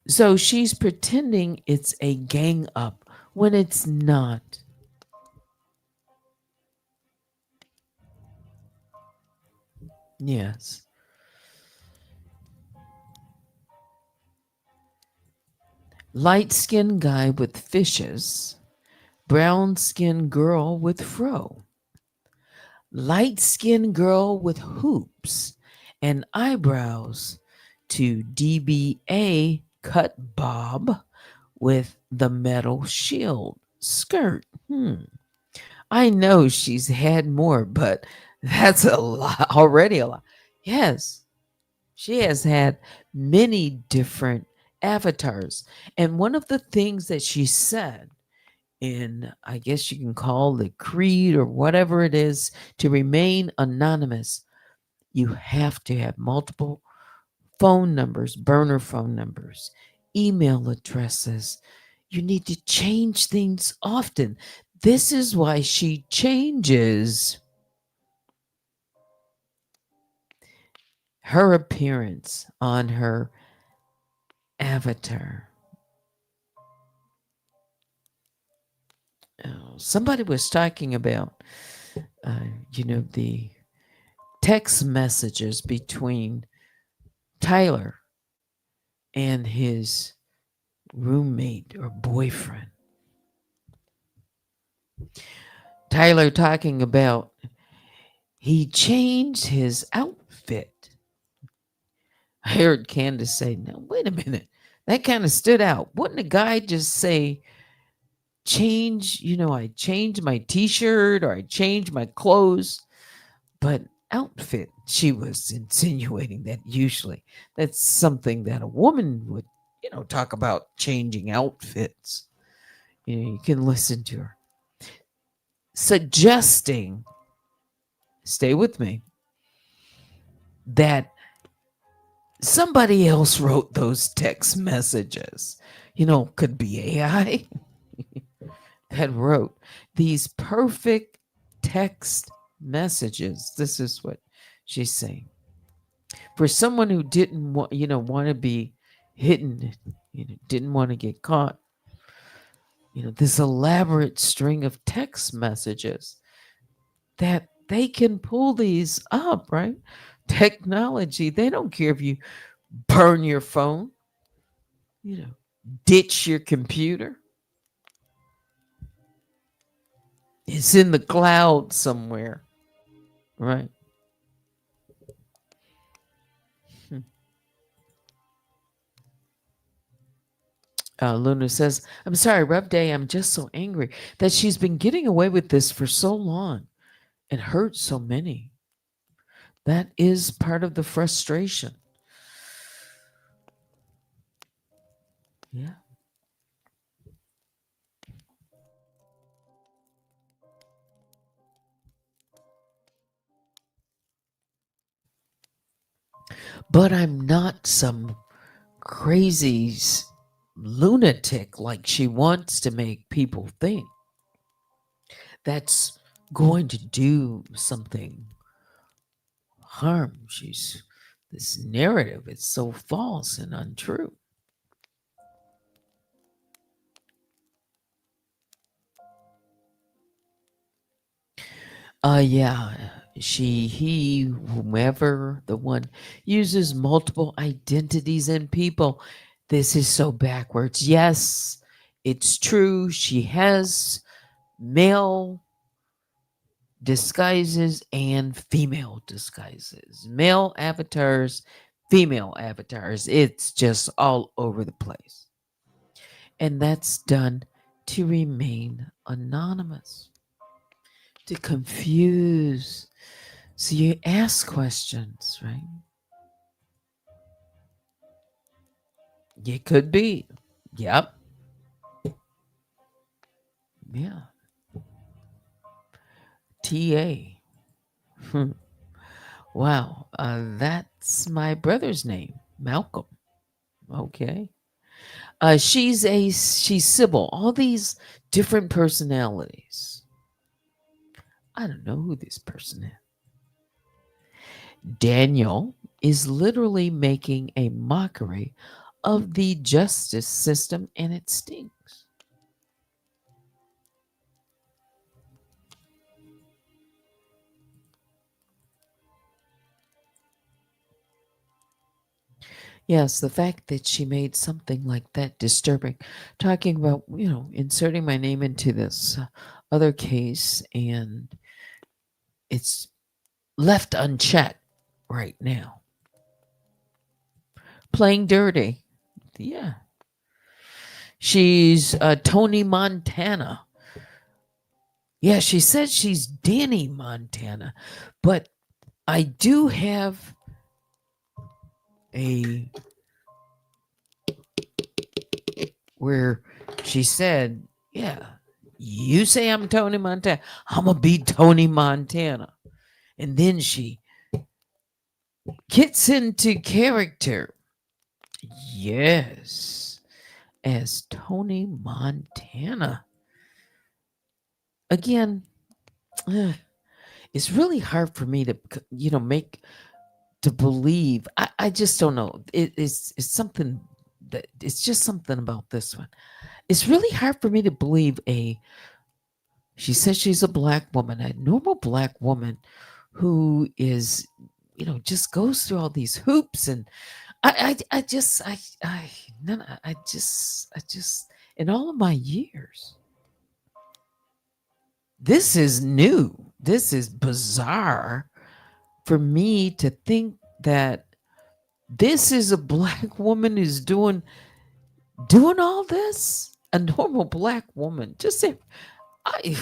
So she's pretending it's a gang up when it's not. Yes. Light skinned guy with fishes, brown skinned girl with fro, light skinned girl with hoops and eyebrows to DBA cut bob with the metal shield skirt. I know she's had more, but that's a lot already. A lot. Yes, she has had many different avatars. And one of the things that she said in, I guess you can call the creed or whatever it is, to remain anonymous, you have to have multiple phone numbers, burner phone numbers, email addresses. You need to change things often. This is why she changes her appearance on her avatar. Somebody was talking about, the text messages between Tyler and his roommate or boyfriend. Tyler talking about he changed his outfit. I heard Candace say, "Now, wait a minute. That kind of stood out. Wouldn't a guy just say, I changed my t shirt or I changed my clothes?" But outfit, she was insinuating that usually that's something that a woman would, talk about changing outfits. You can listen to her suggesting, stay with me, that somebody else wrote those text messages. Could be AI that wrote these perfect text messages. This is what she's saying. For someone who didn't want to be hidden, didn't want to get caught, this elaborate string of text messages that they can pull these up, right? Technology, they don't care if you burn your phone, you know, ditch your computer. It's in the cloud somewhere, right? Hmm. Luna says, "I'm sorry, Rev Day. I'm just so angry that she's been getting away with this for so long and hurt so many. That is part of the frustration." Yeah. But I'm not some crazy lunatic like she wants to make people think. That's going to do something harm. This narrative is so false and untrue. Yeah. Whomever the one uses multiple identities in people. This is so backwards. Yes, it's true. She has male disguises and female disguises, male avatars, female avatars. It's just all over the place. And that's done to remain anonymous, to confuse. So you ask questions, right? It could be. Yep. Yeah. TA. Hmm. Wow. That's my brother's name, Malcolm. Okay. She's Sybil. All these different personalities. I don't know who this person is. Daniel is literally making a mockery of the justice system, and it stinks. Yes, the fact that she made something like that disturbing, talking about, inserting my name into this other case, and it's left unchecked right now. Playing dirty. Yeah. She's Tony Montana. Yeah, she said she's Danny Montana, but I do have a where she said, "Yeah, you say I'm Tony Montana. I'm gonna be Tony Montana," and then she gets into character. Yes, as Tony Montana. Again, ugh, it's really hard for me to, make to believe. I just don't know. It's something that it's just something about this one. It's really hard for me to believe she says she's a black woman, a normal black woman who is, just goes through all these hoops, and I just I none I just in all of my years, this is new. This is bizarre for me to think that this is a black woman who's doing all this. A normal black woman. Just say, I,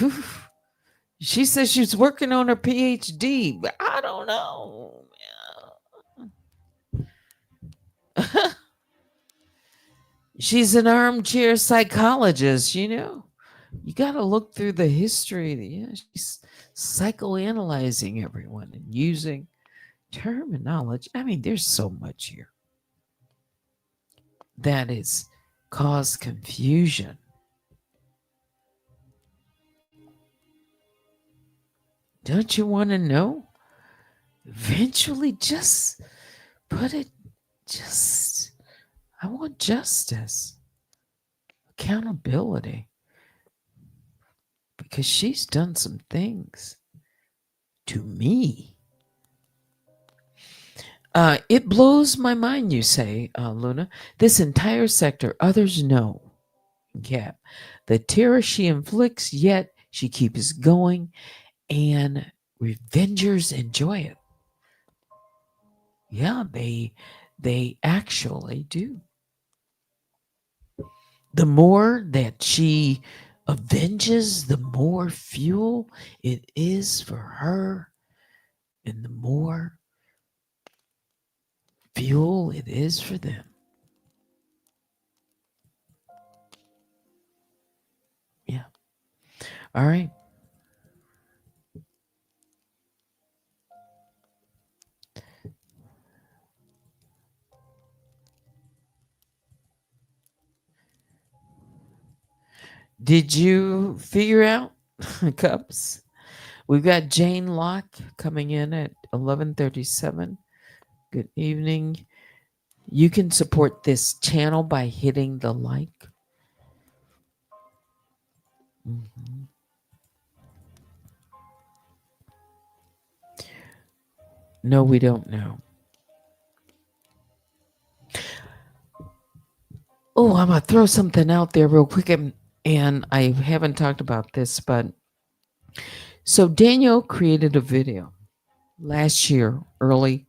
she says she's working on her PhD, but I don't know. She's an armchair psychologist, You got to look through the history. Yeah, she's psychoanalyzing everyone and using terminology. I mean, there's so much here that is cause confusion. Don't you want to know? Eventually, just put it, just, I want justice, accountability, because she's done some things to me. It blows my mind, you say, Luna. This entire sector, others know. Yeah. The terror she inflicts, yet she keeps going, and revengers enjoy it. Yeah, they actually do. The more that she avenges, the more fuel it is for her, and the more fuel it is for them. Yeah. All right. Did you figure out, Cubs? We've got Jane Locke coming in at 11:37. Good evening. You can support this channel by hitting the like. Mhm. No, we don't know. Oh, I'm gonna throw something out there real quick, and I haven't talked about this, but so Daniel created a video last year, early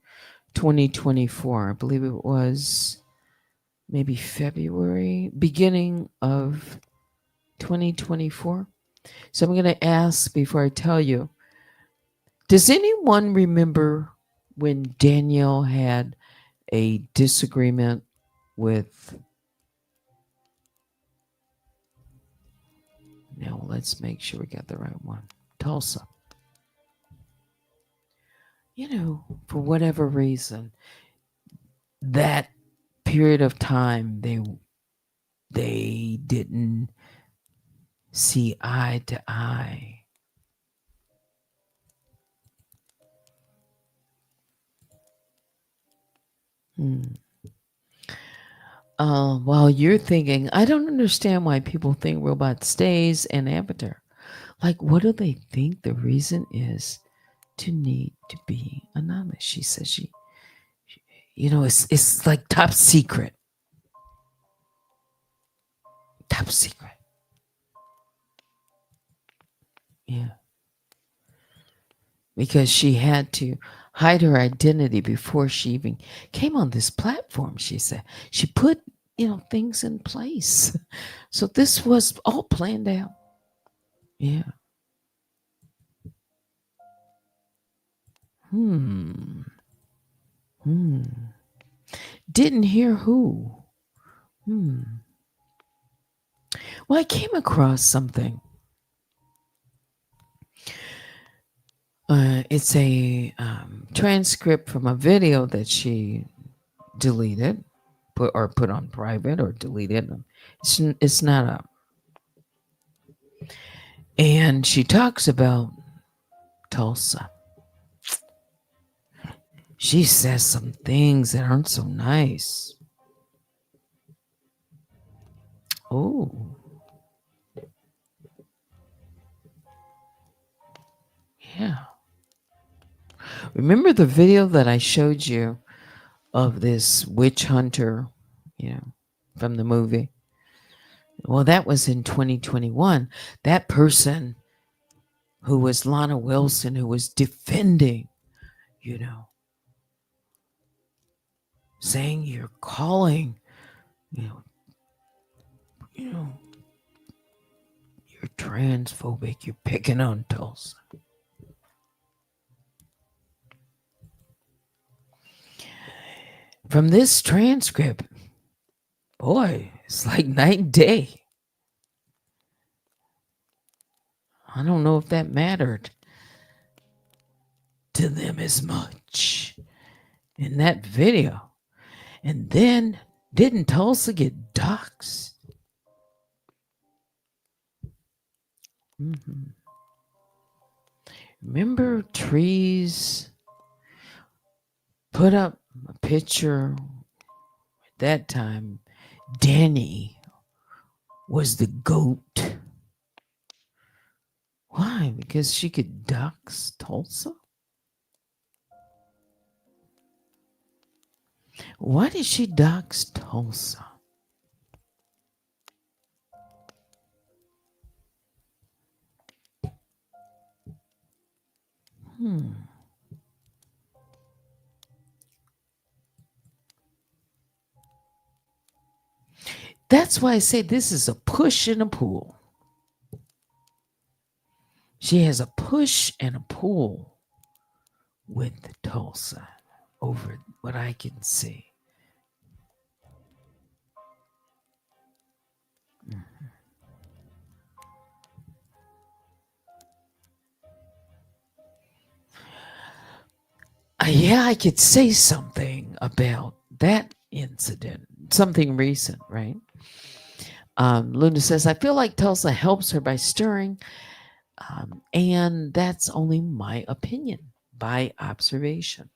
2024. I believe it was maybe February, beginning of 2024. So I'm going to ask before I tell you, does anyone remember when Daniel had a disagreement with, now let's make sure we got the right one, Tulsa? For whatever reason, that period of time, they didn't see eye to eye. Hmm. While you're thinking, I don't understand why people think robot stays an avatar. Like, what do they think the reason is to need to be anonymous? She says it's like top secret, top secret. Yeah, because she had to hide her identity before she even came on this platform. She said she put things in place, so this was all planned out. Yeah. Hmm. Hmm. Didn't hear who. Hmm. Well, I came across something. It's a transcript from a video that she deleted, put on private or deleted. It's not up. And she talks about Tulsa. She says some things that aren't so nice. Oh, yeah. Remember the video that I showed you of this witch hunter, you know, from the movie? Well, that was in 2021. That person who was Lana Wilson, who was defending, you know, saying you're calling, you know, you know, you're transphobic, you're picking on Tulsa. From this transcript, boy, it's like night and day. I don't know if that mattered to them as much in that video. And then, didn't Tulsa get doxxed? Hmm. Remember Trees put up a picture at that time? Danny was the goat. Why? Because she could dox Tulsa? Why did she dox Tulsa? Hmm. That's why I say this is a push and a pull. She has a push and a pull with Tulsa over what I can see. Mhm. Yeah, I could say something about that incident, something recent, right? Luna says, I feel like Tulsa helps her by stirring, and that's only my opinion by observation.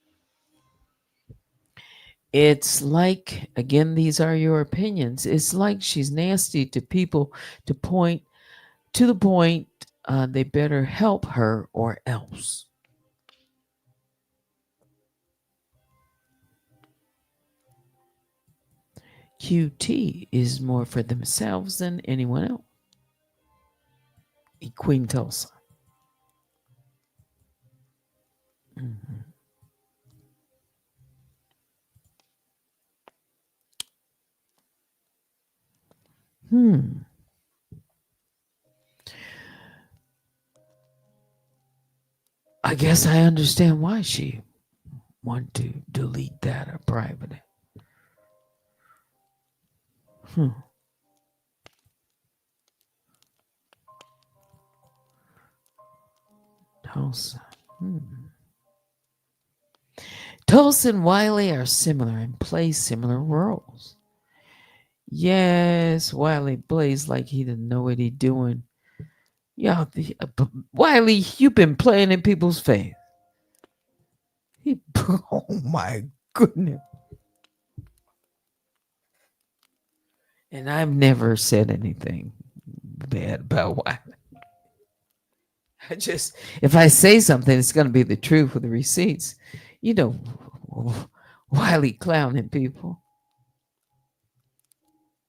It's like, again, these are your opinions. It's like she's nasty to people to the point they better help her or else. QT is more for themselves than anyone else. Queen Tulsa. Mhm. Hmm. I guess I understand why she wanted to delete that or private it. Hmm. Tulsa. Hmm. Tulsa and Wiley are similar and play similar roles. Yes, Wiley plays like he didn't know what he doing. Yeah, Wiley, you've been playing in people's face. He, oh my goodness. And I've never said anything bad about Wiley. I just, if I say something, it's going to be the truth with the receipts. You know, Wiley clowning people.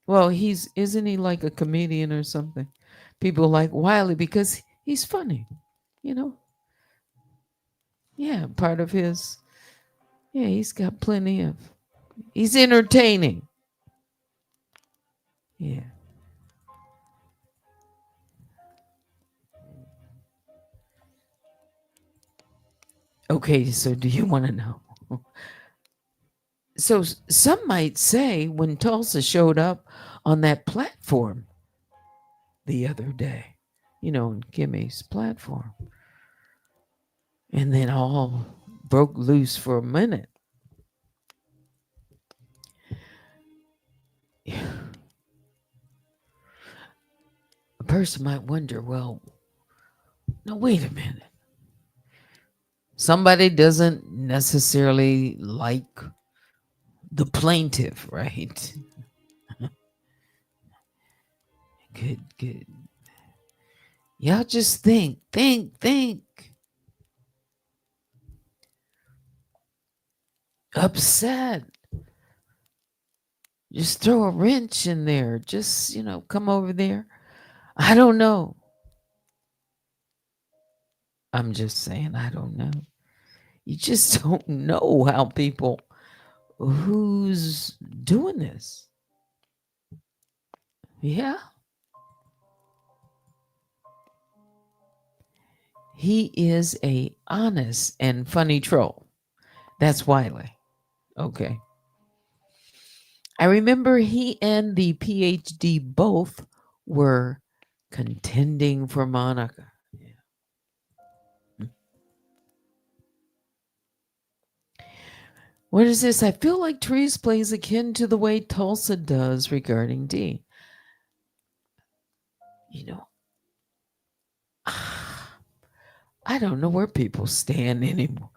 Well, isn't he like a comedian or something? People like Wiley because he's funny, you know? Yeah, part of his, yeah, he's got plenty of, he's entertaining. Yeah. Okay, so do you want to know? So some might say when Tulsa showed up on that platform the other day, on Kimmy's platform, and then all broke loose for a minute. A person might wonder, well, no, wait a minute. Somebody doesn't necessarily like the plaintiff, right? Good, good. Y'all just think. Upset. Just throw a wrench in there. Just, come over there. I don't know. I'm just saying, I don't know. You just don't know how people who's doing this. Yeah. He is a honest and funny troll. That's Wiley. Okay. I remember he and the PhD both were contending for Monica. What is this? I feel like Therese plays akin to the way Tulsa does regarding D. You know, I don't know where people stand anymore.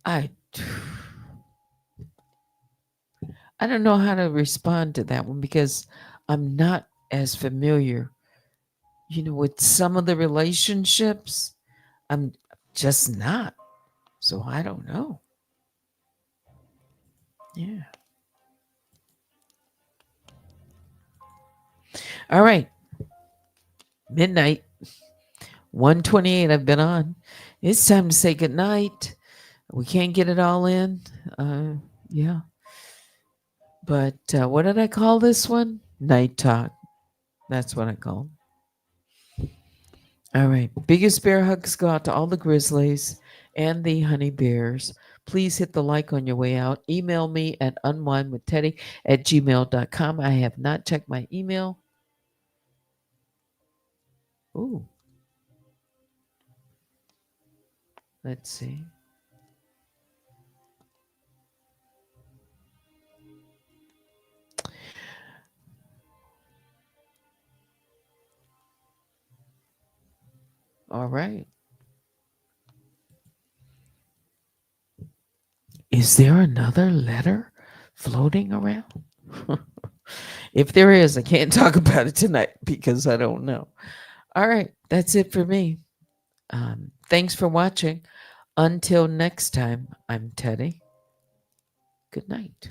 I I don't know how to respond to that one because I'm not as familiar, with some of the relationships. I'm just not. So I don't know. Yeah. All right. Midnight. 128 I've been on. It's time to say goodnight. We can't get it all in. Yeah. But what did I call this one? Night Talk. That's what I call it. All right. Biggest bear hugs go out to all the grizzlies and the honey bears. Please hit the like on your way out. Email me at unwindwithteddy@gmail.com. I have not checked my email. Ooh. Let's see. All right. Is there another letter floating around? If there is, I can't talk about it tonight because I don't know. All right. That's it for me. Thanks for watching. Until next time, I'm Teddy. Good night.